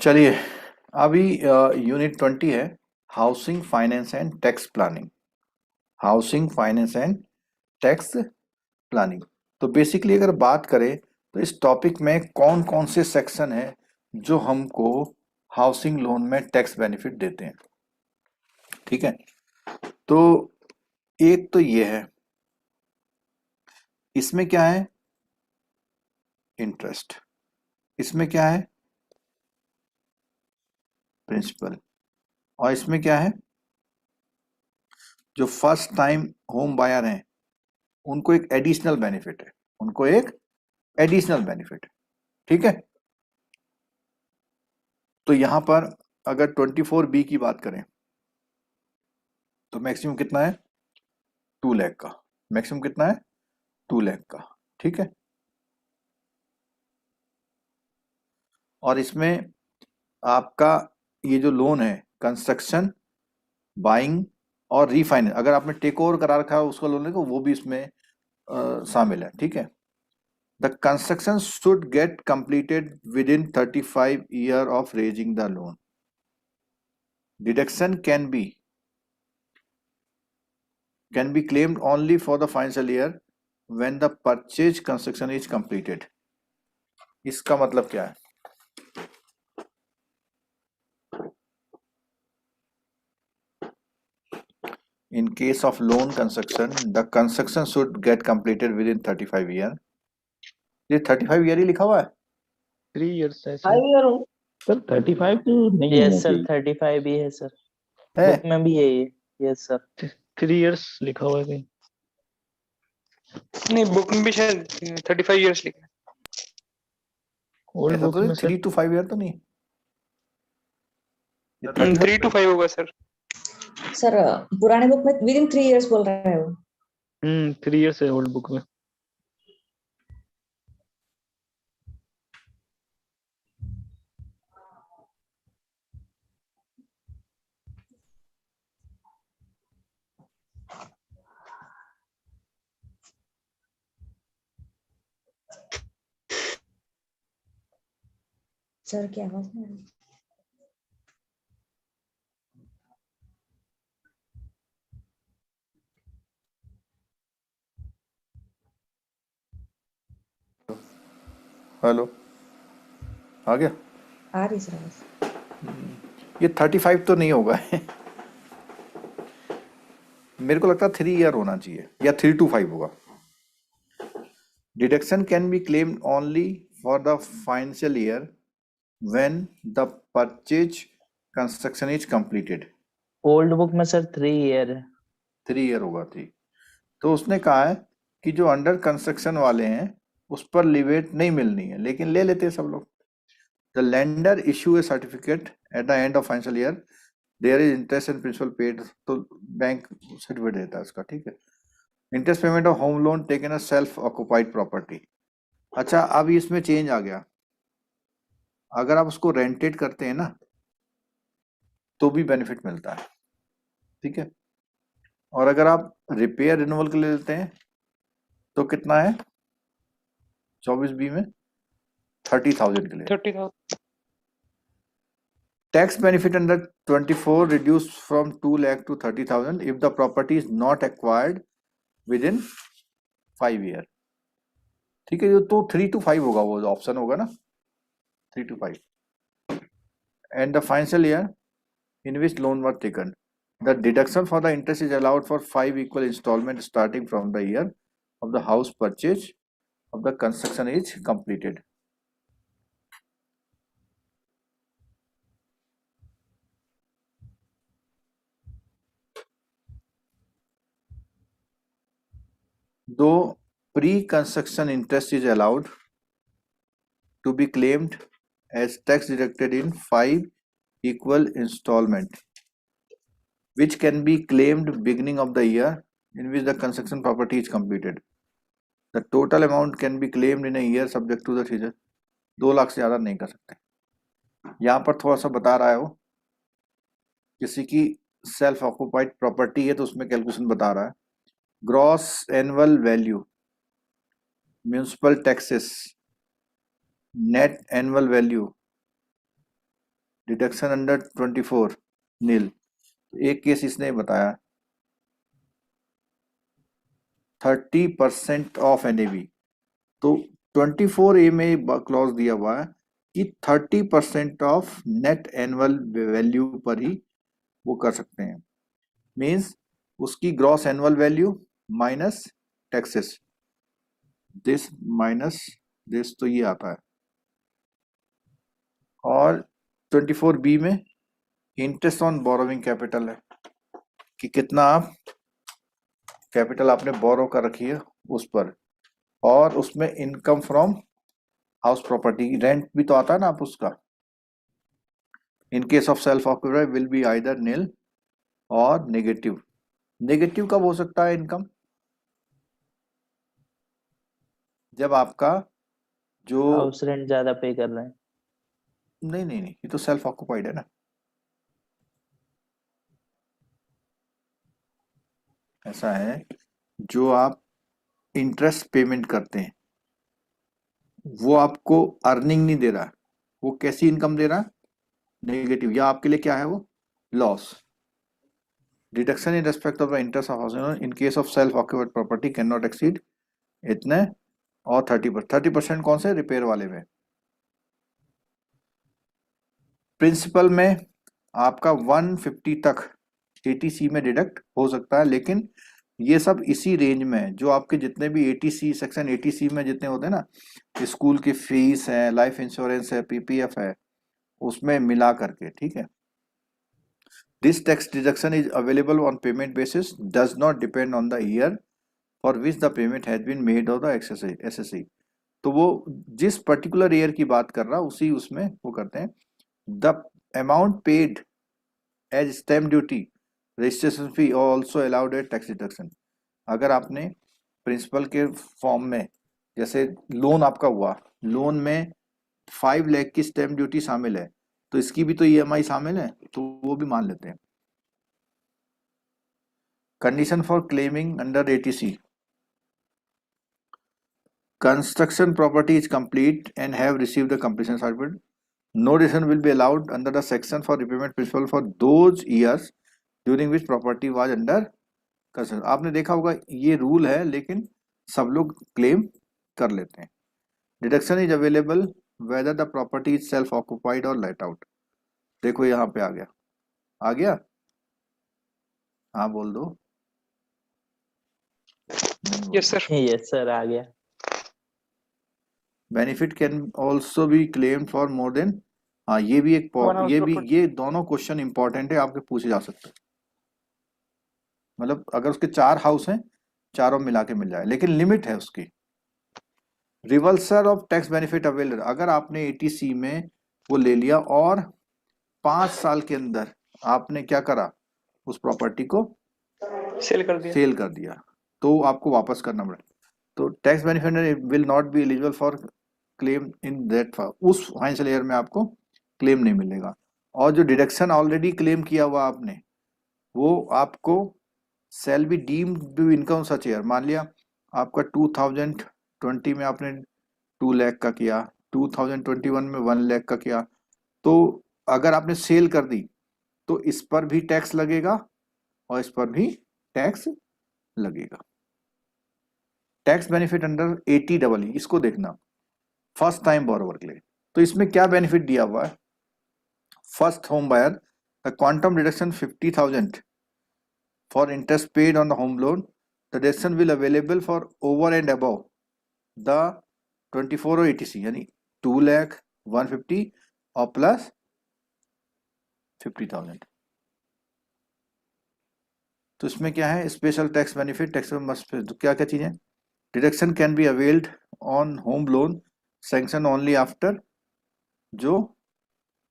चलिए, अभी यूनिट 20 है, housing finance and tax planning. Housing finance and tax planning. तो बेसिकली अगर बात करें तो इस टॉपिक में कौन कौन से सेक्शन है जो हमको हाउसिंग लोन में टैक्स बेनिफिट देते हैं। ठीक है, तो एक तो ये है, इसमें क्या है, इंटरेस्ट, इसमें क्या है, प्रिंसिपल, और इसमें क्या है, जो फर्स्ट टाइम होम बायर हैं उनको एक एडिशनल बेनिफिट है, उनको एक एडिशनल बेनिफिट है। ठीक है, तो यहां पर अगर 24B की बात करें तो मैक्सिमम कितना है, 2 लाख का। मैक्सिमम कितना है, 2 लाख का। ठीक है, और इसमें आपका ये जो लोन है कंस्ट्रक्शन, बाइंग और रीफाइनेंस, अगर आपने टेक ओवर करा रखा है उसका लोन लेको वो भी इसमें शामिल है। ठीक है, the construction should get completed with in 35 year of raising the loan. Deduction can be claimed only for the financial year when the purchase construction is completed। इसका मतलब क्या है, in case of loan construction the construction should get completed within 35 year। ये 35 year ही लिखा हुआ है। 3 years है sir. 5 year हूँ। सर 35 तो नहीं होना यस सर, चाहिए। 35 ही है सर, है बुक में भी यही है। Yes sir. 3 years लिखा हुआ है कहीं। नहीं, बुक में भी शायद 35 years लिखा है। ओल्ड ऐसा बुक तो में सर 3 to 5 ईयर तो नहीं, ये 35 3 to 5 होगा सर। सर पुराने बुक में विद इन 3 इयर्स बोल रहे हो। 3 years है ओल्ड बुक में। सर की आवाज नहीं आ रही। हेलो, आ गया? आ रही सर आवाज। ये 35 तो नहीं होगा मेरे को लगता है 3 ईयर होना चाहिए या 3 to 5 होगा। Deduction can be claimed only for the financial year when the purchase construction is completed. Old book में सर 3 ईयर है। 3 ईयर होगा, ठीक। तो उसने कहा है कि जो अंडर कंस्ट्रक्शन वाले हैं उस पर लिवेट नहीं मिलनी है, लेकिन ले लेते हैं सब लोग। The lender issue a certificate at the end of financial year, there is interest and principal paid, तो बैंक सर्टिफिकेट देता है उसका, ठीक है। Interest payment of home loan taken a self occupied property. अच्छा, अब इसमें चेंज आ गया, अगर आप उसको रेंटेड करते हैं ना तो भी बेनिफिट मिलता है, ठीक है। और अगर आप रिपेयर रिन्यूअल के लिए लेते हैं तो कितना है 24B में 30,000 के लिए। 30,000। Tax benefit under 24 reduced from 2 lakh to 30,000 if the property is not acquired within 5 years। ठीक है, तो 3 to 5 होगा, वो ऑप्शन होगा ना 3 to 5। And the financial year in which loan was taken, the deduction for the interest is allowed for 5 equal installments starting from the year of the house purchase of the construction is completed। Though pre-construction interest is allowed to be claimed as tax deducted in 5 equal installment, which can be claimed beginning of the year in which the construction property is completed. The total amount can be claimed in a year subject to the season। 2 lakh से ज़्यादा नहीं कर सकते। यहाँ पर थोड़ा सा बता रहा है वो, किसी की सेल्फ ऑक्युपाइड प्रॉपर्टी है तो उसमें कैलकुलेशन बता रहा है। Gross annual value, municipal taxes, net annual value, deduction under 24 नील। एक केस इसने बताया 30% ऑफ NAV, तो 24A में क्लॉज दिया हुआ है कि 30% ऑफ नेट एनुअल वैल्यू पर ही वो कर सकते हैं। मीन्स उसकी gross annual value minus taxes, this minus this, तो ये आता है। और 24B में इंटरेस्ट ऑन बोरोविंग कैपिटल है कि कितना आप कैपिटल आपने बोरो कर रखी है उस पर, और उसमें income from house property, rent भी तो आता है ना आप उसका। In case of self occupied will be either nil और नेगेटिव। नेगेटिव कब हो सकता है इनकम? जब आपका जो हाउस रेंट ज्यादा पे कर रहे हैं। नहीं, ये तो सेल्फ ऑक्युपाइड है ना। ऐसा है, जो आप इंटरेस्ट पेमेंट करते हैं वो आपको अर्निंग नहीं दे रहा, वो कैसी इनकम दे रहा है? नेगेटिव, या आपके लिए क्या है वो? Loss. Deduction in respect of the interest of house in case of self occupied property can not exceed इतने, और 30% कौन से? रिपेयर वाले में। प्रिंसिपल में आपका 150 तक ATC में डिडक्ट हो सकता है, लेकिन ये सब इसी रेंज में है जो आपके जितने भी ATC सेक्शन ATC में जितने होते हैं ना, स्कूल की फीस है, लाइफ इंश्योरेंस है, PPF है, उसमें मिला करके, ठीक है। This tax deduction is available on payment basis, does not depend on the year for which the payment has been made of the SSC। तो वो जिस पर्टिकुलर ईयर की बात कर रहा उसी उसमें वो करते हैं। The amount paid as stamp duty, registration fee also allowed a tax deduction. अगर आपने प्रिंसिपल के फॉर्म में, जैसे लोन आपका हुआ, लोन में 5 लाख की स्टैम्प ड्यूटी शामिल है, तो इसकी भी तो EMI शामिल है, तो वो भी मान लेते हैं। Condition for claiming under ATC, construction property is complete and have received the completion certificate, no deduction will be allowed under the section for repayment principal for those years during which property was under construction. आपने देखा होगा ये rule है, लेकिन सब लोग claim कर लेते हैं। Deduction is available whether the property is self occupied और लेट आउट। देखो यहाँ पे आ गया, आ गया, हाँ बोल दो। Yes sir. यस सर, आ गया। Benefit can also be claim for more than, हाँ ये भी एक One house ये भी property. ये दोनों क्वेश्चन इंपॉर्टेंट है, आपके पूछे जा सकते हैं। मतलब अगर उसके 4 हाउस हैं, चारों मिला के मिल जाए, लेकिन लिमिट है उसकी। Reversal of tax benefit available, अगर आपने एटीसी में वो ले लिया और 5 साल के अंदर आपने क्या करा, उस प्रॉपर्टी को सेल कर दिया। सेल कर दिया, तो आपको वापस करना पड़ेगा। तो tax benefit will not be eligible for claim in that, उस फाइनेंशियल ईयर में आपको क्लेम नहीं मिलेगा। और जो डिडक्शन ऑलरेडी क्लेम किया हुआ आपने, वो आपको sale be deemed to income such year. मान लिया आपका 2020 में आपने 2 लाख का किया, 2021 में 1 लाख का किया, तो अगर आपने सेल कर दी तो इस पर भी टैक्स लगेगा और इस पर भी टैक्स लगेगा। टैक्स बेनिफिट अंडर 80EE, इसको देखना, फर्स्ट टाइम बोरोवर के लिए। तो इसमें क्या बेनिफिट दिया हुआ है, first home buyer the quantum deduction 50,000 for interest paid on the home loan, the deduction will available for over and above the 24 और 80C, यानी 2 लाख 150 और प्लस 50,000। तो इसमें क्या है, special tax benefit, tax must, तो क्या क्या चीजें, deduction can be availed on home loan sanction only after, जो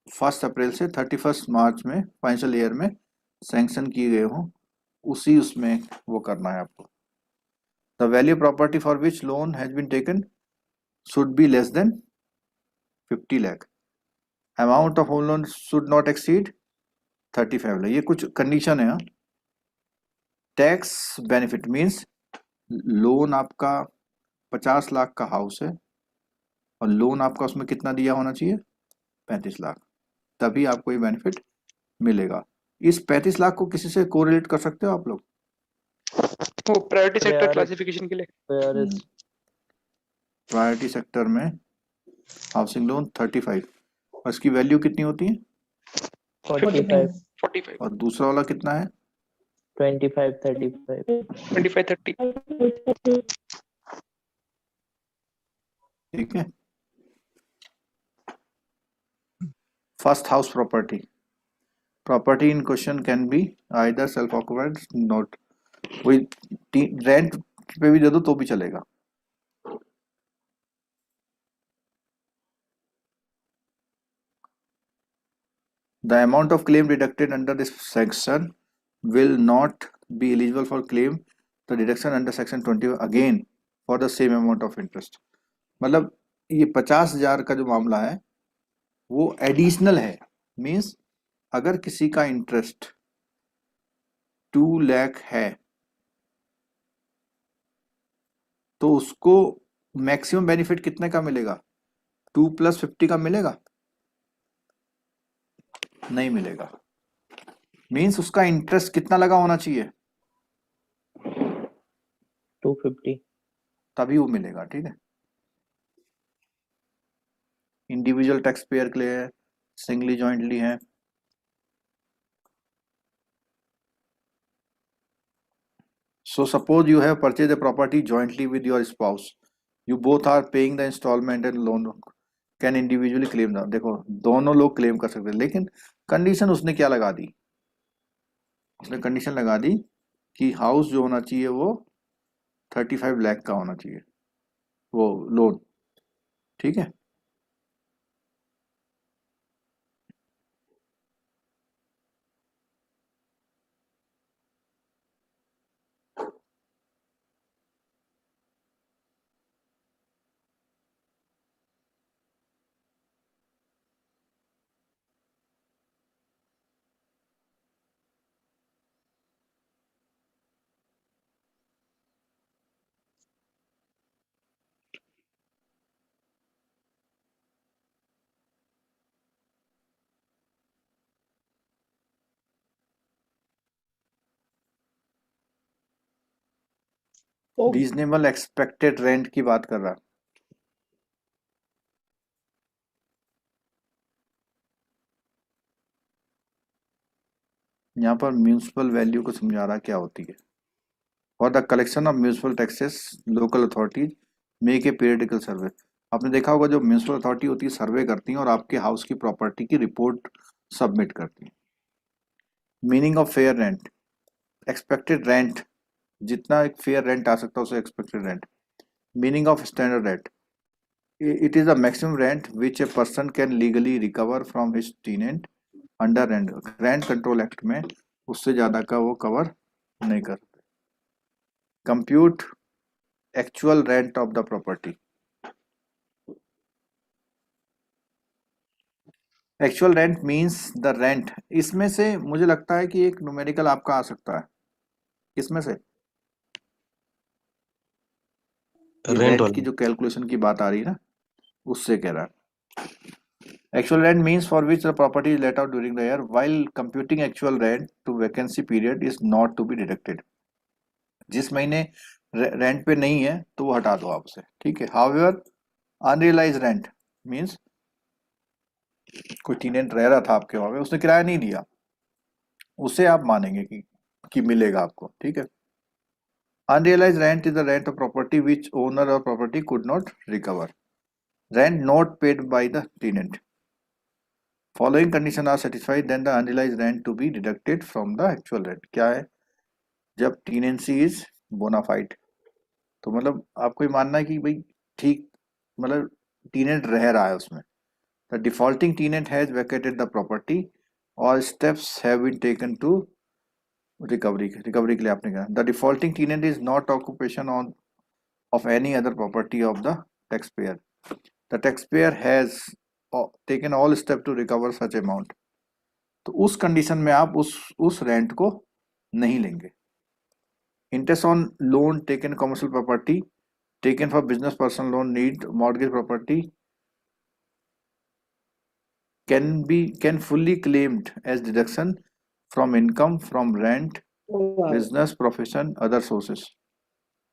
1 अप्रैल से 31 मार्च में फाइनेंशियल ईयर में सैंक्शन किए गए हों, उसी उसमें वो करना है आपको। The value property for which loan has been taken should be less than 50 lakh, amount of home loan should not exceed 35 lakh. ये कुछ कंडीशन है। टैक्स बेनिफिट मीन्स लोन आपका 50 लाख का हाउस है और लोन आपका उसमें कितना दिया होना चाहिए, 35 लाख, तभी आपको ये बेनिफिट मिलेगा। इस 35 लाख को किसी से कोरिलेट कर सकते हो आप लोग? वो प्रायोरिटी सेक्टर Priority- क्लासिफिकेशन के लिए। प्रायोरिटी सेक्टर में हाउसिंग लोन 35, और इसकी वैल्यू कितनी होती है, 45, 45, और दूसरा वाला कितना है, 25, 35। 25, 30। ठीक है। First house property, property in question can be either self occupied, not, कोई रेंट पे भी दे दो तो भी चलेगा। The amount of claim deducted under this section will not be eligible for claim the deduction under section 20 again for the same amount of interest। मतलब ये 50,000 का जो मामला है वो एडिशनल है, मीन्स अगर किसी का इंटरेस्ट 2 लाख है तो उसको मैक्सिमम बेनिफिट कितने का मिलेगा, 2 + 50 का मिलेगा, नहीं मिलेगा। मीन्स उसका इंटरेस्ट कितना लगा होना चाहिए, 250। तभी वो मिलेगा। ठीक है, इंडिविजुअल टैक्स पेयर के लिए है, सिंगली जॉइंटली है। So suppose you have purchased a property jointly with your spouse, you both are paying the installment and loan, can individually claim the, देखो दोनों लोग क्लेम कर सकते हैं, लेकिन कंडीशन उसने क्या लगा दी, उसने कंडीशन लगा दी कि हाउस जो होना चाहिए वो 35 लाख का होना चाहिए, वो लोन। ठीक है, ओ, रीजनेबल एक्सपेक्टेड रेंट की बात कर रहा। यहाँ पर म्यूनिसिपल वैल्यू को समझा रहा क्या होती है। For the collection of municipal taxes local authorities make a periodical survey. आपने देखा होगा जो म्यूनिसिपल अथॉरिटी होती है सर्वे करती हैं और आपके हाउस की प्रॉपर्टी की रिपोर्ट सबमिट करती है। Meaning of fair rent, expected rent, जितना एक फेयर रेंट आ सकता है उसे expected rent. Meaning of standard rent, it is the maximum rent which a person can legally recover from his tenant under rent control act में उससे ज्यादा का वो कवर नहीं कर सकते। Compute actual rent of the property, actual rent means the rent. इसमें से मुझे लगता है कि एक न्यूमेरिकल आपका आ सकता है, इसमें से रेंट रेंट वाला की जो कैलकुलेशन की बात आ रही है ना उससे कह रहा है। Actual rent means for which the property is let out during the year, while computing actual rent to vacancy period is not to be deducted. जिस महीने रेंट पे नहीं है तो वो हटा दो आपसे, ठीक है। However, unrealized rent means कोई टेनेंट रह रहा था आपके वहां पे, उसने किराया नहीं दिया, उसे आप मानेंगे कि मिलेगा आपको, ठीक है। Unrealized rent is the rent of property which owner of property could not recover. Rent not paid by the tenant. Following condition are satisfied, then the unrealized rent to be deducted from the actual rent. क्या है, जब tenancy is bona fide, तो मतलब आपको ये मानना है कि भाई ठीक, मतलब tenant रह रहा है उसमें। The defaulting tenant has vacated the property, all steps have been taken to recovery के लिए आपने कहा। The defaulting tenant is not occupation of any other property of the taxpayer. The taxpayer has taken all steps to recover such amount. तो उस condition में आप उस rent को नहीं लेंगे। Interest on loan taken commercial property taken for business personal loan need mortgage property can fully claimed as deduction from income from rent, business, profession, other sources,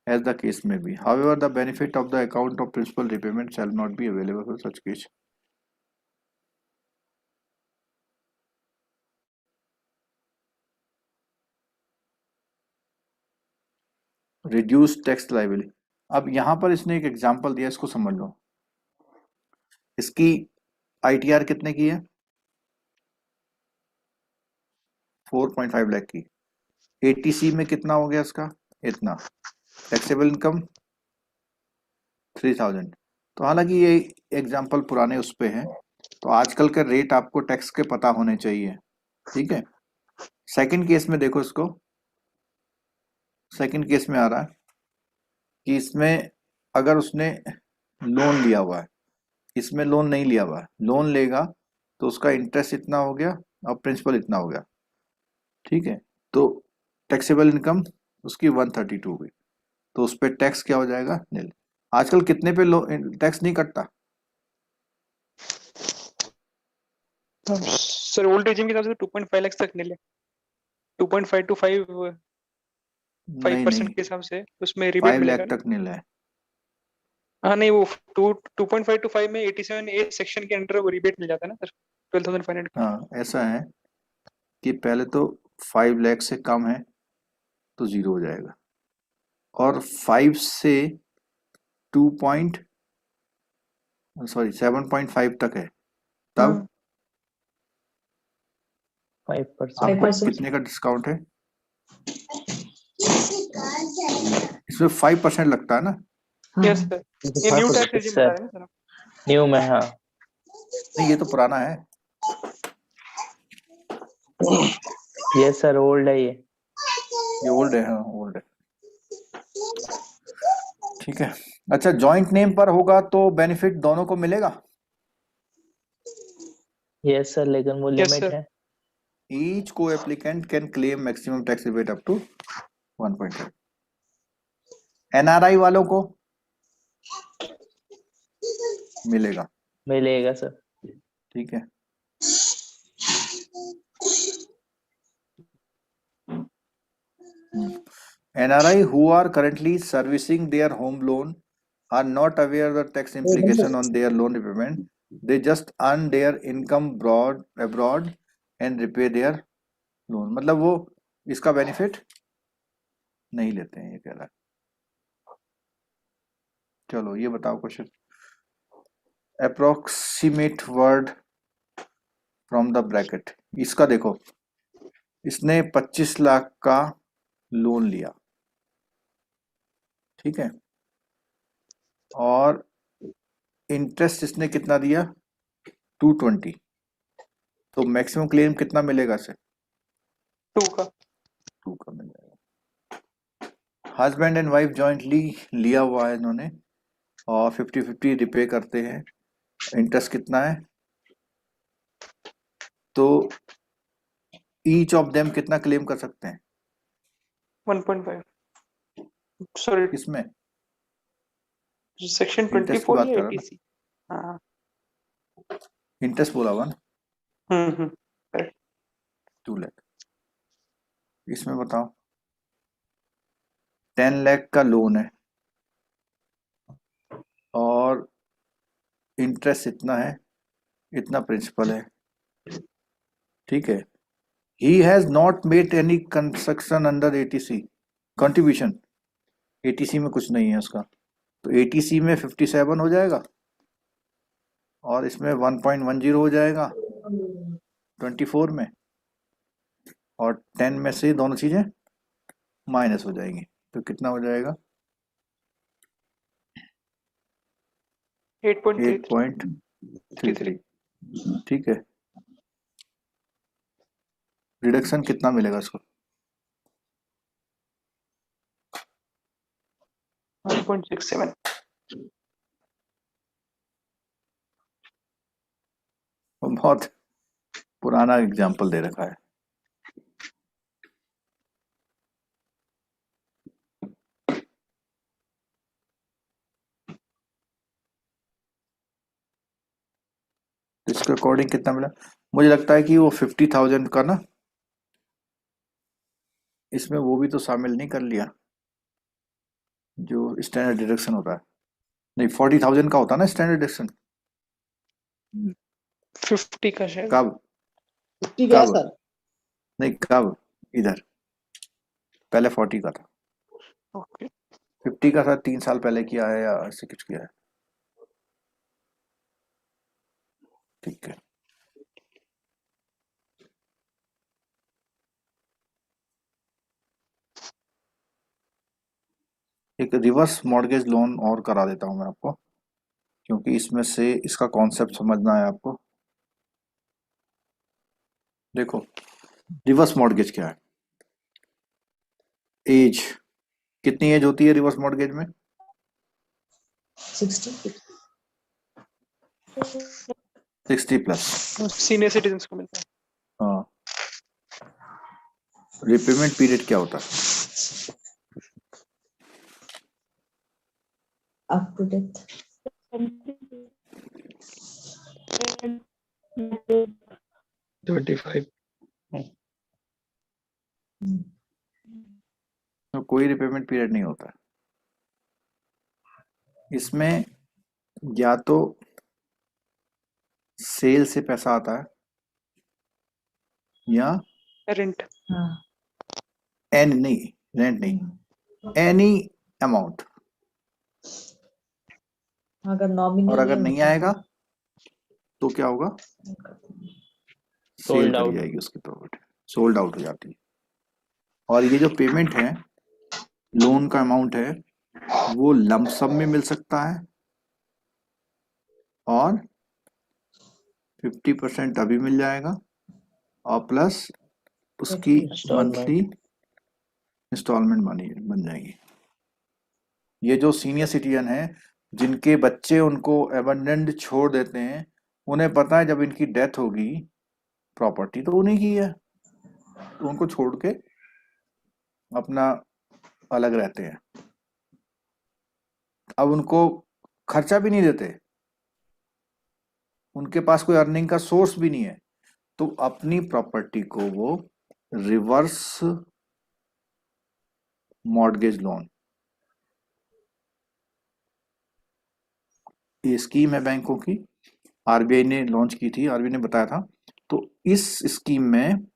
as the case may be. However, the benefit of the account of principal repayment shall not be available for such case. Reduce tax liability. अब यहाँ पर इसने एक example दिया, इसको समझ लो। इसकी ITR कितने की है? 4.5 लाख की। एटीसी में कितना हो गया इसका? इतना। Taxable income 3000। तो हालांकि ये एग्जांपल पुराने उस पे हैं, तो आजकल के रेट आपको टैक्स के पता होने चाहिए, ठीक है। सेकंड केस में देखो इसको, सेकंड केस में आ रहा है कि इसमें अगर उसने लोन लिया हुआ है, इसमें लोन नहीं लिया हुआ है, लोन लेगा तो उसका इंटरेस्ट इतना हो गया और प्रिंसिपल इतना हो गया, ठीक है। तो टैक्सेबल इनकम उसकी 132 हुई, तो उस पर टैक्स क्या हो जाएगा? नील। आजकल कितने पे टैक्स नहीं कटता? सर ओल्ड रेजिम के हिसाब से 2.5 लाख तक मिले, 2.5 to 5% नहीं, के हिसाब से उसमें रिबेट 5 मिलेगा लाख ना? तक नील है। हाँ नहीं, वो 2.5 to 5 में 87A सेक्शन के अंडर वो रिबेट मिल जाता है ना सर, 12,500 का। हाँ, ऐसा है कि पहले तो 5 लाख से कम है तो 0 हो जाएगा, और 5 से 7.5 तक है तब 5%। आपको 5%। कितने का डिस्काउंट है? इसमें 5% लगता है ना? यस सर, ये न्यू टैक्स रेजिम बता रहे हैं ना सर आप? न्यू में हाँ, नहीं, ये तो पुराना है। ये सर ओल्ड है ये ओल्ड है, हाँ ओल्ड है, ठीक है। अच्छा, जॉइंट नेम पर होगा तो बेनिफिट दोनों को मिलेगा? यस सर, लेकिन वो Yes, लिमिट sir. है। Each co-applicant can claim maximum tax rebate up to 1.5। NRI वालों को मिलेगा, मिलेगा सर। ठीक है। NRI who are currently servicing their home loan are not aware of the tax implication on their loan repayment. They just earn their income abroad and repay their loan. मतलब वो इसका benefit नहीं लेते हैं, ये कह रहा है। चलो ये बताओ question. Approximate word from the bracket. इसका देखो, इसने 25 लाख का लोन लिया, ठीक है, और इंटरेस्ट इसने कितना दिया 220, तो मैक्सिमम क्लेम कितना मिलेगा इसे? 2 का। 2 का मिल जाएगा। हस्बैंड एंड वाइफ जॉइंटली लिया हुआ है इन्होंने और 50-50 रिपे करते हैं। इंटरेस्ट कितना है? तो ईच ऑफ देम कितना क्लेम कर सकते हैं 1.5 सॉरी इसमें? सेक्शन इंटरेस्ट की 24 बात या कर रहा ना, 80सी। हाँ। इंटरेस्ट बोला हुआ ना, हम्म 2 लाख। इसमें बताओ 10 लाख का लोन है और इंटरेस्ट इतना है, इतना प्रिंसिपल है, ठीक है। He has not made any construction under ATC contribution. ATC में कुछ नहीं है उसका, तो ATC में 57 हो जाएगा और इसमें 1.10 हो जाएगा 24 में, और 10 में से दोनों चीजें माइनस हो जाएंगी, तो कितना हो जाएगा 8.33। ठीक है। रिडक्शन कितना मिलेगा इसको? 1.67। बहुत पुराना एग्जाम्पल दे रखा है। इसके अकॉर्डिंग कितना मिला? मुझे लगता है कि वो 50,000 का ना, इसमें वो भी तो शामिल नहीं कर लिया जो स्टैंडर्ड डिडक्शन होता है। नहीं, 40,000 का होता है ना स्टैंडर्ड डिडक्शन। 50 का शायद। कब? 50 क्या कब? सर? नहीं, कब? इधर पहले 40 का था, ओके 50 का था 3 साल पहले किया है या ऐसे कुछ किया है, ठीक है। एक रिवर्स मॉर्गेज लोन और करा देता हूं मैं आपको, क्योंकि इसमें से इसका कॉन्सेप्ट समझना है आपको। देखो रिवर्स मॉर्गेज क्या है? एज कितनी एज होती है रिवर्स मॉर्गेज में? 60. 60 प्लस। सीनियर सिटीजन्स को मिलता है। हाँ। रिपेमेंट पीरियड क्या होता है? Up to death. 25। तो कोई रिपेमेंट पीरियड नहीं होता। इसमें या तो सेल से पैसा आता है या रेंट। हाँ. एन नहीं, रेंट नहीं, एनी अमाउंट। अगर नॉमिनी और अगर नहीं आएगा तो क्या होगा? सेल Sold करी out. जाएगी उसकी प्रॉपर्टी, सोल्ड आउट हो जाती है। और ये जो पेमेंट है, लोन का अमाउंट है, वो लमसम में मिल सकता है और 50% अभी मिल जाएगा और प्लस उसकी Installment. मंथली इंस्टॉलमेंट बन जाएगी। ये जो सीनियर सिटीजन है जिनके बच्चे उनको एबंडेंट छोड़ देते हैं, उन्हें पता है जब इनकी डेथ होगी प्रॉपर्टी तो उन्हीं की है, तो उनको छोड़ के अपना अलग रहते हैं। अब उनको खर्चा भी नहीं देते, उनके पास कोई अर्निंग का सोर्स भी नहीं है, तो अपनी प्रॉपर्टी को वो रिवर्स मॉर्गेज लोन। ये स्कीम है बैंकों की, आरबीआई ने लॉन्च की थी, आरबीआई ने बताया था। तो इस स्कीम में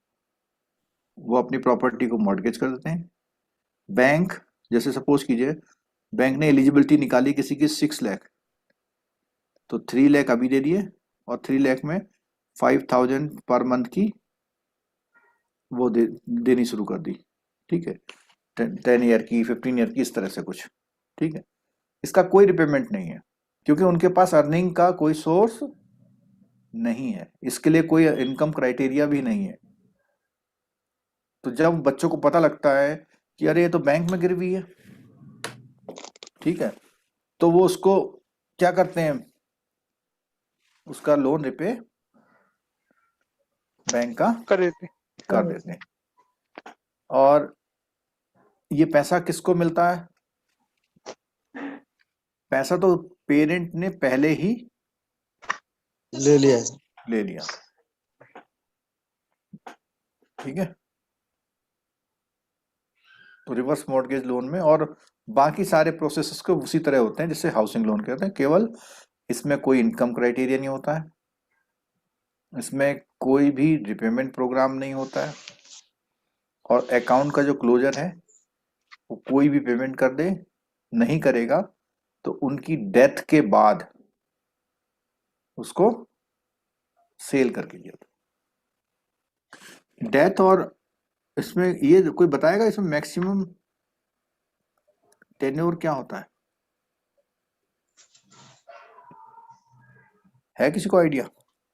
वो अपनी प्रॉपर्टी को मॉर्गेज कर देते हैं। बैंक, जैसे सपोज कीजिए बैंक ने एलिजिबिलिटी निकाली किसी की 6 लाख, तो 3 लाख अभी दे दिए और 3 लाख में 5,000 पर मंथ की वो देनी शुरू कर दी। ठीक है, 10 ईयर की, 15 ईयर की, इस तरह से कुछ। ठीक है, इसका कोई रिपेमेंट नहीं है क्योंकि उनके पास अर्निंग का कोई सोर्स नहीं है, इसके लिए कोई इनकम क्राइटेरिया भी नहीं है। तो जब बच्चों को पता लगता है कि अरे ये तो बैंक में गिरवी है, ठीक है, तो वो उसको क्या करते हैं, उसका लोन रिपे बैंक का कर देते। कर देते हैं। और ये पैसा किसको मिलता है? पैसा तो पेरेंट ने पहले ही ले लिया है। ले लिया। ठीक है, तो रिवर्स मॉर्गेज लोन में और बाकी सारे प्रोसेसेस को उसी तरह होते हैं जैसे हाउसिंग लोन कहते हैं, केवल इसमें कोई इनकम क्राइटेरिया नहीं होता है, इसमें कोई भी रिपेमेंट प्रोग्राम नहीं होता है, और अकाउंट का जो क्लोजर है वो कोई भी पेमेंट कर दे, नहीं करेगा तो उनकी डेथ के बाद उसको सेल करके दिया। डेथ, और इसमें ये कोई बताएगा इसमें मैक्सिमम टेन्योर क्या होता है किसी को आइडिया?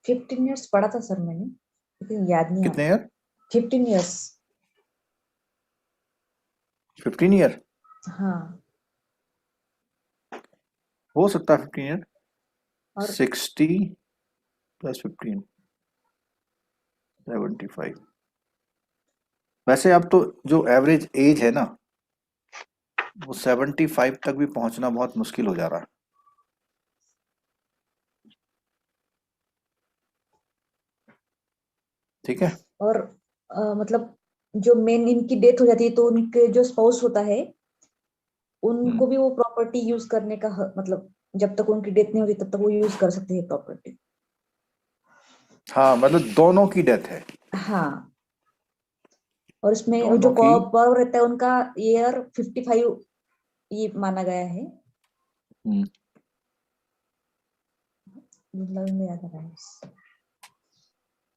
15 years पढ़ा था सर मैंने, लेकिन याद नहीं कितने आता। ईयर? 15 years। 15 ईयर हाँ। हो सकता है 15 ईयर। और 60 प्लस 15 75। वैसे अब तो जो एवरेज एज है ना वो 75 तक भी पहुंचना बहुत मुश्किल हो जा रहा है। ठीक है, और मतलब जो मेन इनकी डेथ हो जाती है तो उनके जो स्पाउस होता है उनको भी वो प्रॉपर्टी यूज करने का मतलब जब तक उनकी डेथ नहीं होती तब तक वो यूज कर सकते हैं प्रॉपर्टी। हाँ, मतलब दोनों की डेथ है। हाँ, और इसमें दोनों जो की पर्व रहता है उनका ईयर 55 ये माना गया है। मतलब में याद आ रहा है।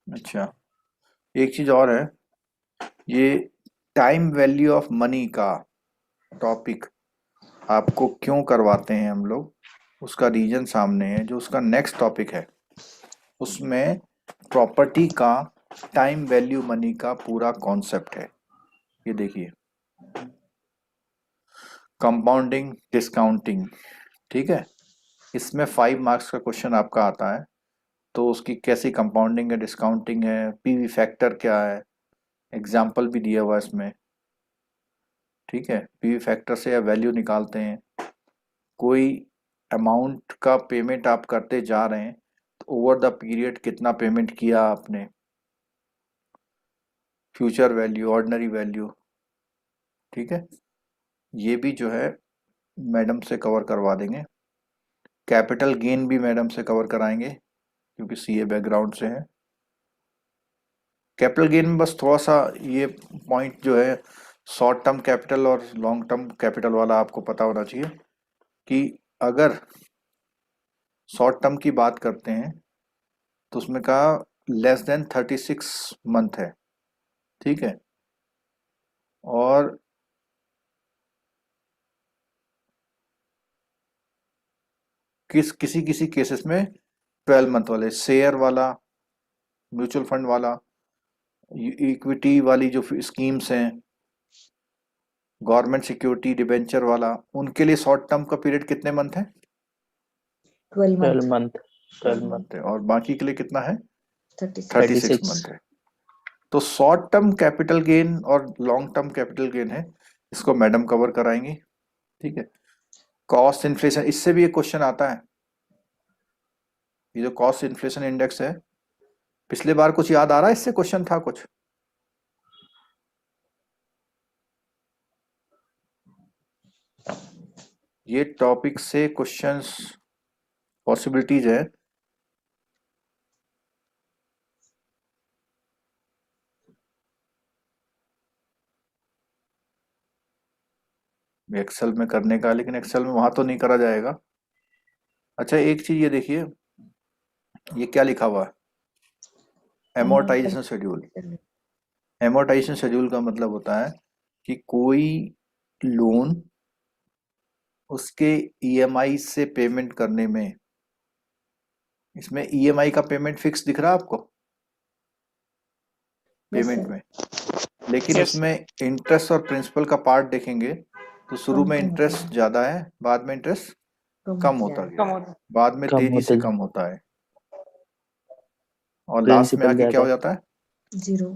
अच्छा, एक चीज और है, ये टाइम वैल्यू ऑफ मनी का टॉपिक आपको क्यों करवाते हैं हम लोग, उसका रीजन सामने है। जो उसका नेक्स्ट टॉपिक है उसमें प्रॉपर्टी का टाइम वैल्यू मनी का पूरा कॉन्सेप्ट है। ये देखिए, कंपाउंडिंग, डिस्काउंटिंग। ठीक है, इसमें 5 मार्क्स का क्वेश्चन आपका आता है, तो उसकी कैसी कंपाउंडिंग है, डिस्काउंटिंग है, पीवी फैक्टर क्या है, एग्जाम्पल भी दिया हुआ है इसमें। ठीक है, पीवी फैक्टर से वैल्यू निकालते हैं, कोई अमाउंट का पेमेंट आप करते जा रहे हैं तो ओवर द पीरियड कितना पेमेंट किया आपने, फ्यूचर वैल्यू, ऑर्डिनरी वैल्यू। ठीक है, ये भी जो है मैडम से कवर करवा देंगे। कैपिटल गेन भी मैडम से कवर कराएंगे क्योंकि सीए बैकग्राउंड से है। कैपिटल गेन में बस थोड़ा सा ये पॉइंट जो है, शॉर्ट टर्म कैपिटल और लॉन्ग टर्म कैपिटल वाला आपको पता होना चाहिए कि अगर शॉर्ट टर्म की बात करते हैं तो उसमें कहा लेस देन 36 मंथ है। ठीक है, और किसी किसी केसेस में 12 मंथ वाले, शेयर वाला, म्यूचुअल फंड वाला, इक्विटी वाली जो स्कीम्स हैं, गवर्नमेंट सिक्योरिटी डिबेंचर वाला, उनके लिए शॉर्ट टर्म का पीरियड कितने मंथ है? 12 12 month। मंथ 12 मंथ मंथ है, और बाकी के लिए कितना है? 36। 36 मंथ है। तो शॉर्ट टर्म कैपिटल गेन और लॉन्ग टर्म कैपिटल गेन है, इसको मैडम कवर कराएंगी। ठीक है, कॉस्ट इन्फ्लेशन, इससे भी एक क्वेश्चन आता है। ये जो कॉस्ट इन्फ्लेशन इंडेक्स है, पिछले बार कुछ याद आ रहा है, इससे क्वेश्चन था कुछ? ये टॉपिक से क्वेश्चंस पॉसिबिलिटीज है। एक्सेल में करने का, लेकिन एक्सेल में वहां तो नहीं करा जाएगा। अच्छा, एक चीज ये देखिए, ये क्या लिखा हुआ है, एमोर्टाइजेशन शेड्यूल। एमोर्टाइजेशन शेड्यूल का मतलब होता है कि कोई लोन उसके ईएमआई से पेमेंट करने में, इसमें ईएमआई का पेमेंट फिक्स दिख रहा है आपको पेमेंट में, लेकिन Yes. उसमें इंटरेस्ट और प्रिंसिपल का पार्ट देखेंगे तो शुरू में कम होता इंटरेस्ट है। ज्यादा है, बाद में इंटरेस्ट कम होता है। गया कम है, होता बाद में कम तेजी से होते कम होता है, और लास्ट में प्रिंसिपल आके क्या ज्यादा हो जाता है, 0।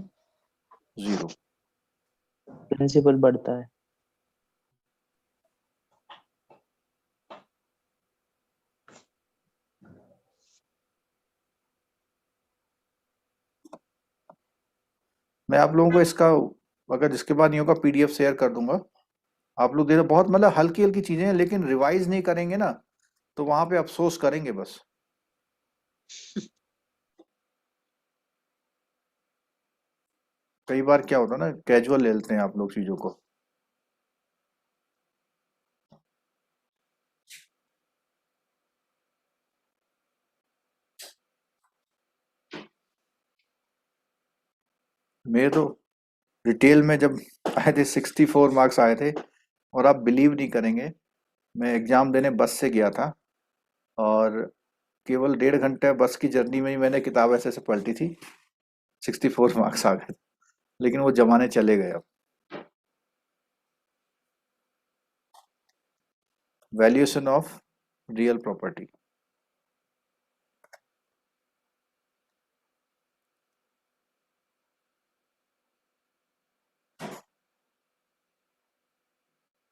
जीरो। प्रिंसिपल बढ़ता है। मैं आप लोगों को इसका, अगर जिसके बाद नहीं होगा, पीडीएफ शेयर कर दूंगा। आप लोग देखो, बहुत मतलब हल्की हल्की चीजें हैं, लेकिन रिवाइज नहीं करेंगे ना तो वहां पे अफसोस करेंगे बस। कई बार क्या होता है ना, कैजुअल ले लेते हैं आप लोग चीजों को। मेरे तो रिटेल में जब आए थे 64 मार्क्स आए थे, और आप बिलीव नहीं करेंगे, मैं एग्जाम देने बस से गया था, और केवल 1.5 घंटे बस की जर्नी में ही मैंने किताब ऐसे ऐसे पलटी थी, 64 मार्क्स आ गए। लेकिन वो जमाने चले गए अब। वैल्यूएशन ऑफ रियल प्रॉपर्टी,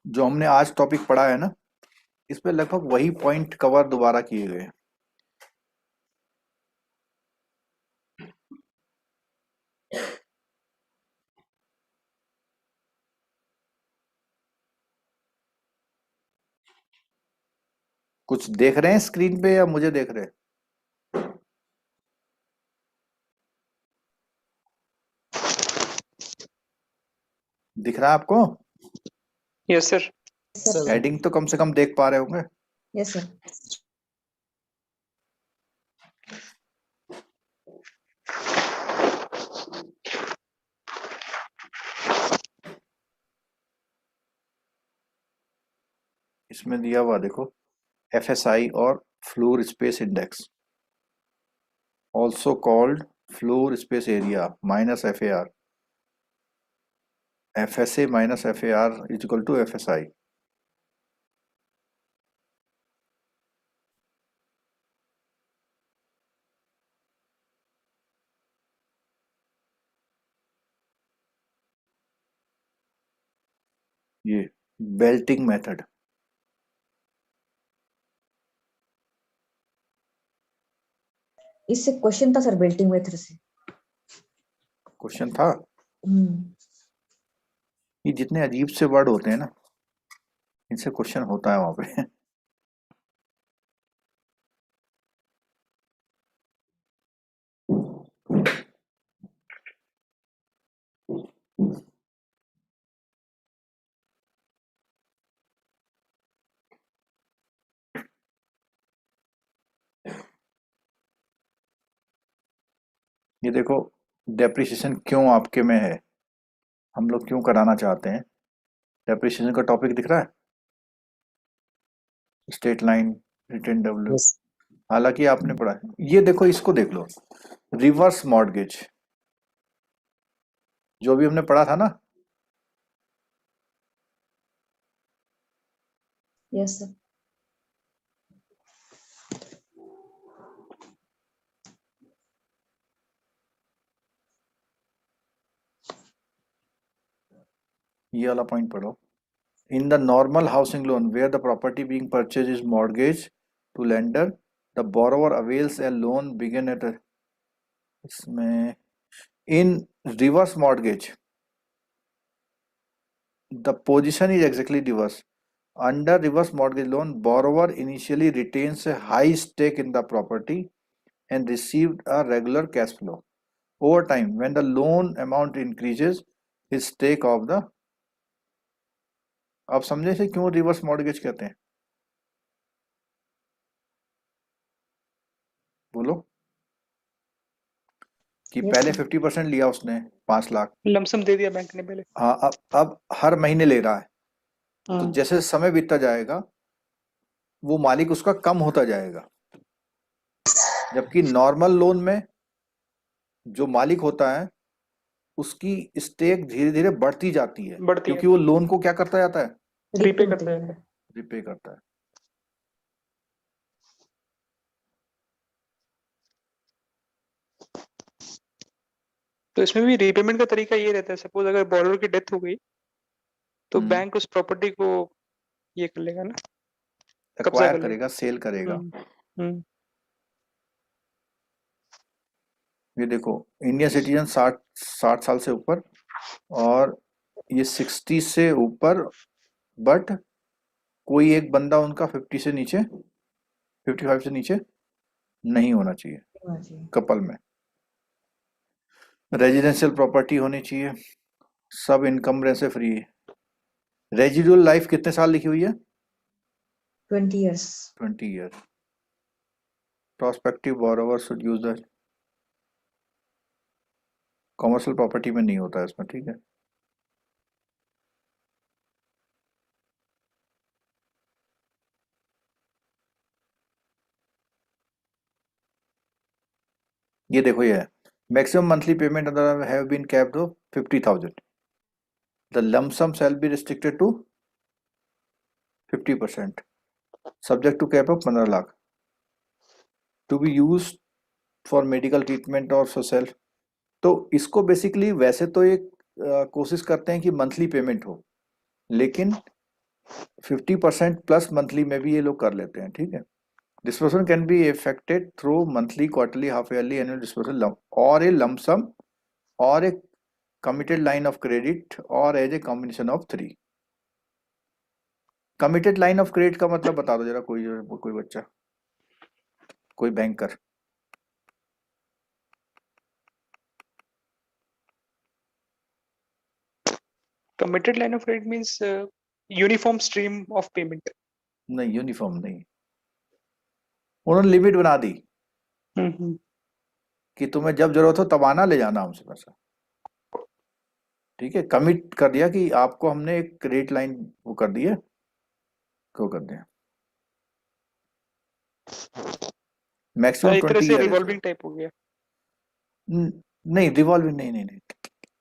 जो हमने आज टॉपिक पढ़ा है ना, इस पे लगभग वही पॉइंट कवर दोबारा किए गए हैं। कुछ देख रहे हैं स्क्रीन पे या मुझे देख रहे हैं? दिख रहा है आपको? Yes, sir. सर हेडिंग तो कम से कम देख पा रहे होंगे। Yes sir. इसमें दिया हुआ देखो, एफएसआई और floor space index, also called floor space area minus FAR, FSA minus FAR is equal to FSI. ये बेल्टिंग मेथड, इससे क्वेश्चन था सर, बेल्टिंग मेथड से। क्वेश्चन था। हम्म। ये जितने अजीब से वर्ड होते हैं ना, इनसे क्वेश्चन होता है वहां पे। ये देखो, डेप्रिसिएशन क्यों आपके में है, हम लोग क्यों कराना चाहते हैं। डेप्रिसिएशन का टॉपिक दिख रहा है, straight line, written W, yes हालांकि आपने पढ़ा है। ये देखो, इसको देख लो, रिवर्स मॉर्गेज, जो भी हमने पढ़ा था ना, यस सर। ये वाला पॉइंट पढ़ो। In the normal housing loan where the property being purchase is mortgage to lender, the borrower avails a loan begin at, इसमें in reverse mortgage the position is exactly reverse. Under reverse mortgage loan, borrower initially retains a high stake in the property and received a regular cash flow. Over time, when the loan amount increases, his stake of the, आप समझे से क्यों reverse mortgage कहते हैं? बोलो कि Yes, पहले sir. 50% लिया उसने 5 लाख, लमसम दे दिया बैंक ने पहले। हाँ अब हर महीने ले रहा है, तो हम्म, जैसे समय बीतता जाएगा वो मालिक उसका कम होता जाएगा, जबकि नॉर्मल लोन में जो मालिक होता है उसकी स्टेक धीरे धीरे बढ़ती जाती है, बढ़ती क्योंकि वो लोन को क्या करता जाता है, रिपे Repay करता होते है। हैं। रिपे करता है। तो इसमें भी रीपेमेंट का तरीका ये रहता है, सपोज अगर बोरोवर की डेथ हो गई तो बैंक उस प्रॉपर्टी को ये कर लेगा ना, कब्जा एक्वायर कर लेगा। करेगा, सेल करेगा। हम्म, ये देखो, इंडियन सिटीजन 60 साल से ऊपर और ये 60 से ऊपर, बट कोई एक बंदा उनका 50 से नीचे, 55 से नीचे नहीं होना चाहिए होना चाहिए। कपल में। रेजिडेंशियल प्रॉपर्टी होनी चाहिए, सब इनकम्बरेंस से फ्री है। रेजिडुअल लाइफ कितने साल लिखी हुई है? 20 years. 20 year. Prospective borrower should use the, commercial property में नहीं होता है इसमें, ठीक है। ये देखो, ये है मैक्सिमम मंथली पेमेंट अंदर have been capped of 50,000। The lump sum shall be restricted to 50%, subject to cap of 15 lakh, to be use for medical treatment और फॉर सेल्फ। तो इसको बेसिकली वैसे तो एक कोशिश करते हैं कि मंथली पेमेंट हो, लेकिन 50% प्लस मंथली में भी ये लोग कर लेते हैं, ठीक है। Disbursement can be effected through monthly, quarterly, half yearly, annual disbursal or a lump sum or a committed line of credit or as a combination of 3. Committed line of credit का मतलब बता दो जरा, कोई बच्चा, कोई banker. Committed line of credit means uniform stream of payment. नहीं, uniform नहीं, उन्होंने लिमिट बना दी कि तुम्हें जब जरूरत हो तब आना, ले जाना हमसे पैसा, ठीक है। कमिट कर दिया कि आपको हमने एक क्रेडिट लाइन वो कर दी है, को कर दिया। मैक्सिमम एक तरह 20 से ईयर। रिवॉल्विंग टाइप हो गया नहीं, रिवॉल्विंग नहीं,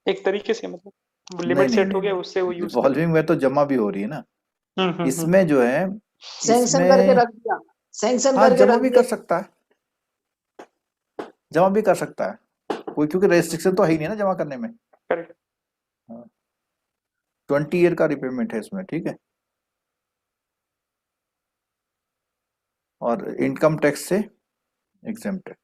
एक तरीके से, मतलब नहीं, लिमिट नहीं, सेट हो नहीं, गया, उससे वो यूज रिवॉल्विंग में तो जमा भी हो रही है ना। कर। इसमें जो है, सैंक्शन करके इसमें रख दिया, सैंक्शन हाँ करके जमा रख भी दिया। कर सकता है, जमा भी कर सकता है कोई, क्योंकि रेस्ट्रिक्शन तो है ही नहीं ना जमा करने में। करेक्ट। 20 ईयर का रिपेमेंट है इसमें, ठीक है। और इनकम टैक्स से एग्जेम्प्ट है।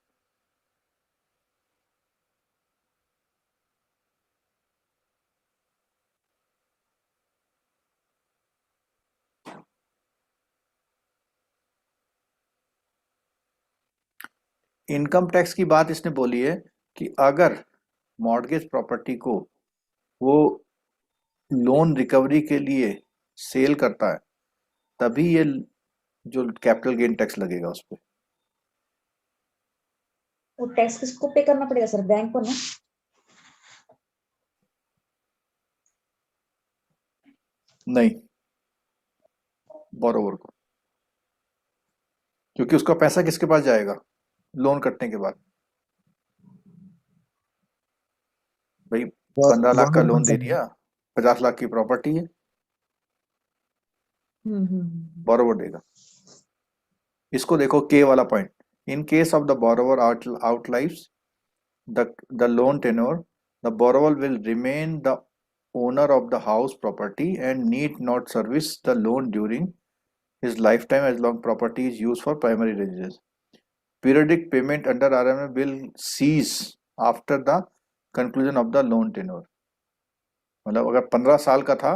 इनकम टैक्स की बात इसने बोली है कि अगर मॉर्गेज प्रॉपर्टी को वो लोन रिकवरी के लिए सेल करता है, तभी ये जो कैपिटल गेन टैक्स लगेगा उस पर। वो टैक्स किसको पे करना पड़ेगा सर? बैंक को ना? नहीं, बोरोवर को, क्योंकि उसका पैसा किसके पास जाएगा लोन कटने के बाद? भाई 15 लाख का लोन दे दिया, 50 लाख की प्रॉपर्टी है, बोरोवर देगा। इसको देखो, के वाला point, in case of the borrower outlives the loan tenure, the borrower will remain the owner of the house property and need not service the loan during his lifetime as long property is used for primary residence. Periodic payment under RMA will cease after the conclusion of the loan tenure. मतलब अगर 15 साल का था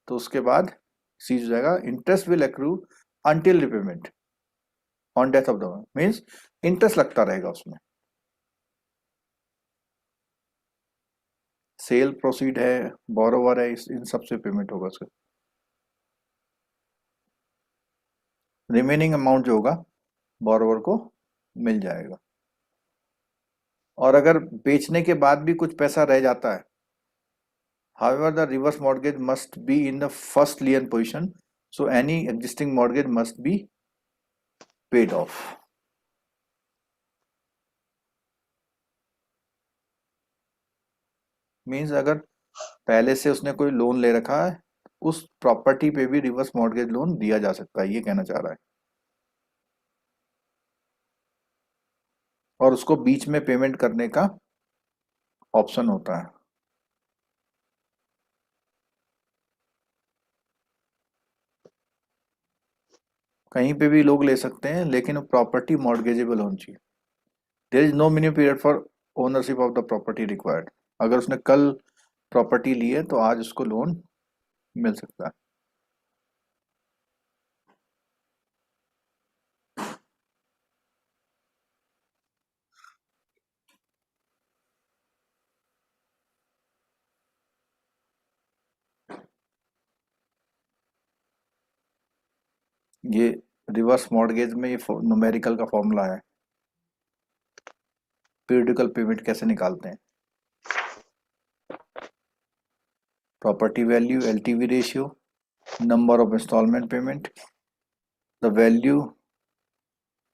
तो उसके बाद seize हो जाएगा, interest will accrue until repayment on death of the owner, means interest लगता रहेगा उसमें। सेल प्रोसीड है, बोरोवर है, इन सब से पेमेंट होगा उसका। रिमेनिंग अमाउंट जो होगा बोरोवर को मिल जाएगा। और अगर बेचने के बाद भी कुछ पैसा रह जाता है, however the reverse mortgage must be in the first lien position, so any existing mortgage must be paid off. Means अगर पहले से उसने कोई लोन ले रखा है, उस प्रॉपर्टी पे भी रिवर्स मॉर्गेज लोन दिया जा सकता है, ये कहना चाह रहा है। और उसको बीच में पेमेंट करने का ऑप्शन होता है। कहीं पे भी लोग ले सकते हैं, लेकिन प्रॉपर्टी मॉर्गेजेबल होनी चाहिए। There is no minimum period for ownership of the property required. अगर उसने कल प्रॉपर्टी ली है तो आज उसको लोन मिल सकता है। ये रिवर्स मॉर्गेज में ये न्यूमेरिकल का फॉर्मूला है, पीरियडिकल पेमेंट कैसे निकालते हैं। Property value, LTV ratio, number of instalment payment, the value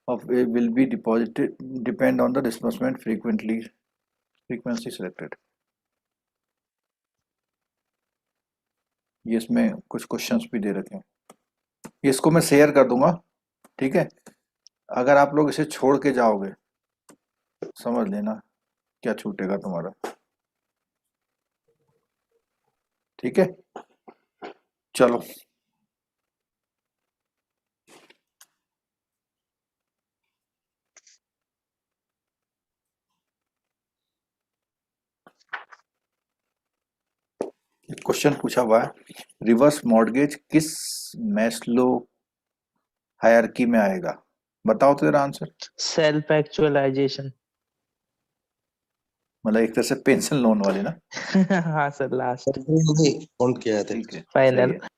of will be deposited depend on the disbursement frequency selected। ये इसमें कुछ क्वेश्चंस भी दे रखे हैं, इसको मैं शेयर कर दूंगा, ठीक है। अगर आप लोग इसे छोड़ के जाओगे, समझ लेना क्या छूटेगा तुम्हारा, ठीक है। चलो क्वेश्चन पूछा हुआ है, रिवर्स मॉर्गेज किस मैस्लो हायरार्की में आएगा, बताओ तो जरा आंसर। Self actualisation. मतलब एक तरह से पेंशन लोन वाले ना। हाँ सर, लास्ट काउंट किया था। ठीक है, फाइनल। सही है।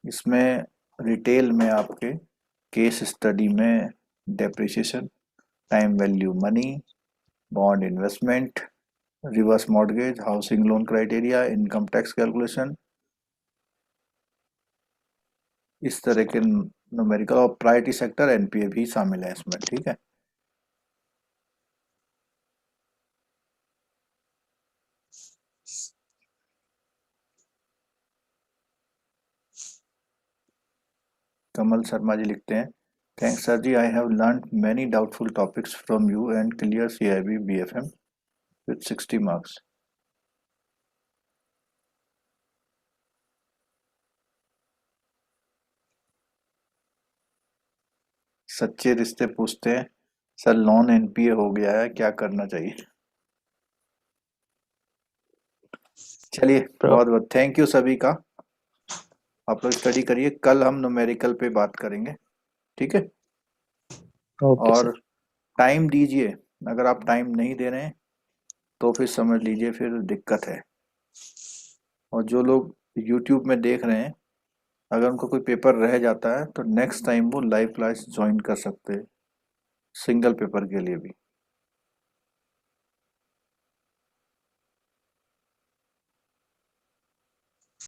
इसमें रिटेल में आपके केस स्टडी में depreciation, time value money, bond investment, reverse mortgage, housing loan criteria, income tax calculation, इस तरह के न्यूमेरिकल, और प्रायोरिटी सेक्टर एनपीए भी शामिल है इसमें, ठीक है। कमल शर्मा जी लिखते हैं, thanks sir ji, I have learn many doubtful topics from you and clear CIB BFM with 60 marks. सच्चे रिश्ते पूछते हैं, सर लोन एनपीए हो गया है, क्या करना चाहिए। चलिए बहुत बहुत थैंक यू सभी का, आप लोग स्टडी करिए, कल हम न्यूमेरिकल पे बात करेंगे, ठीक है। और टाइम दीजिए, अगर आप टाइम नहीं दे रहे हैं तो फिर समझ लीजिए फिर दिक्कत है। और जो लोग YouTube में देख रहे हैं, अगर उनको कोई पेपर रह जाता है तो नेक्स्ट टाइम वो लाइव क्लास ज्वाइन कर सकते हैं, सिंगल पेपर के लिए भी।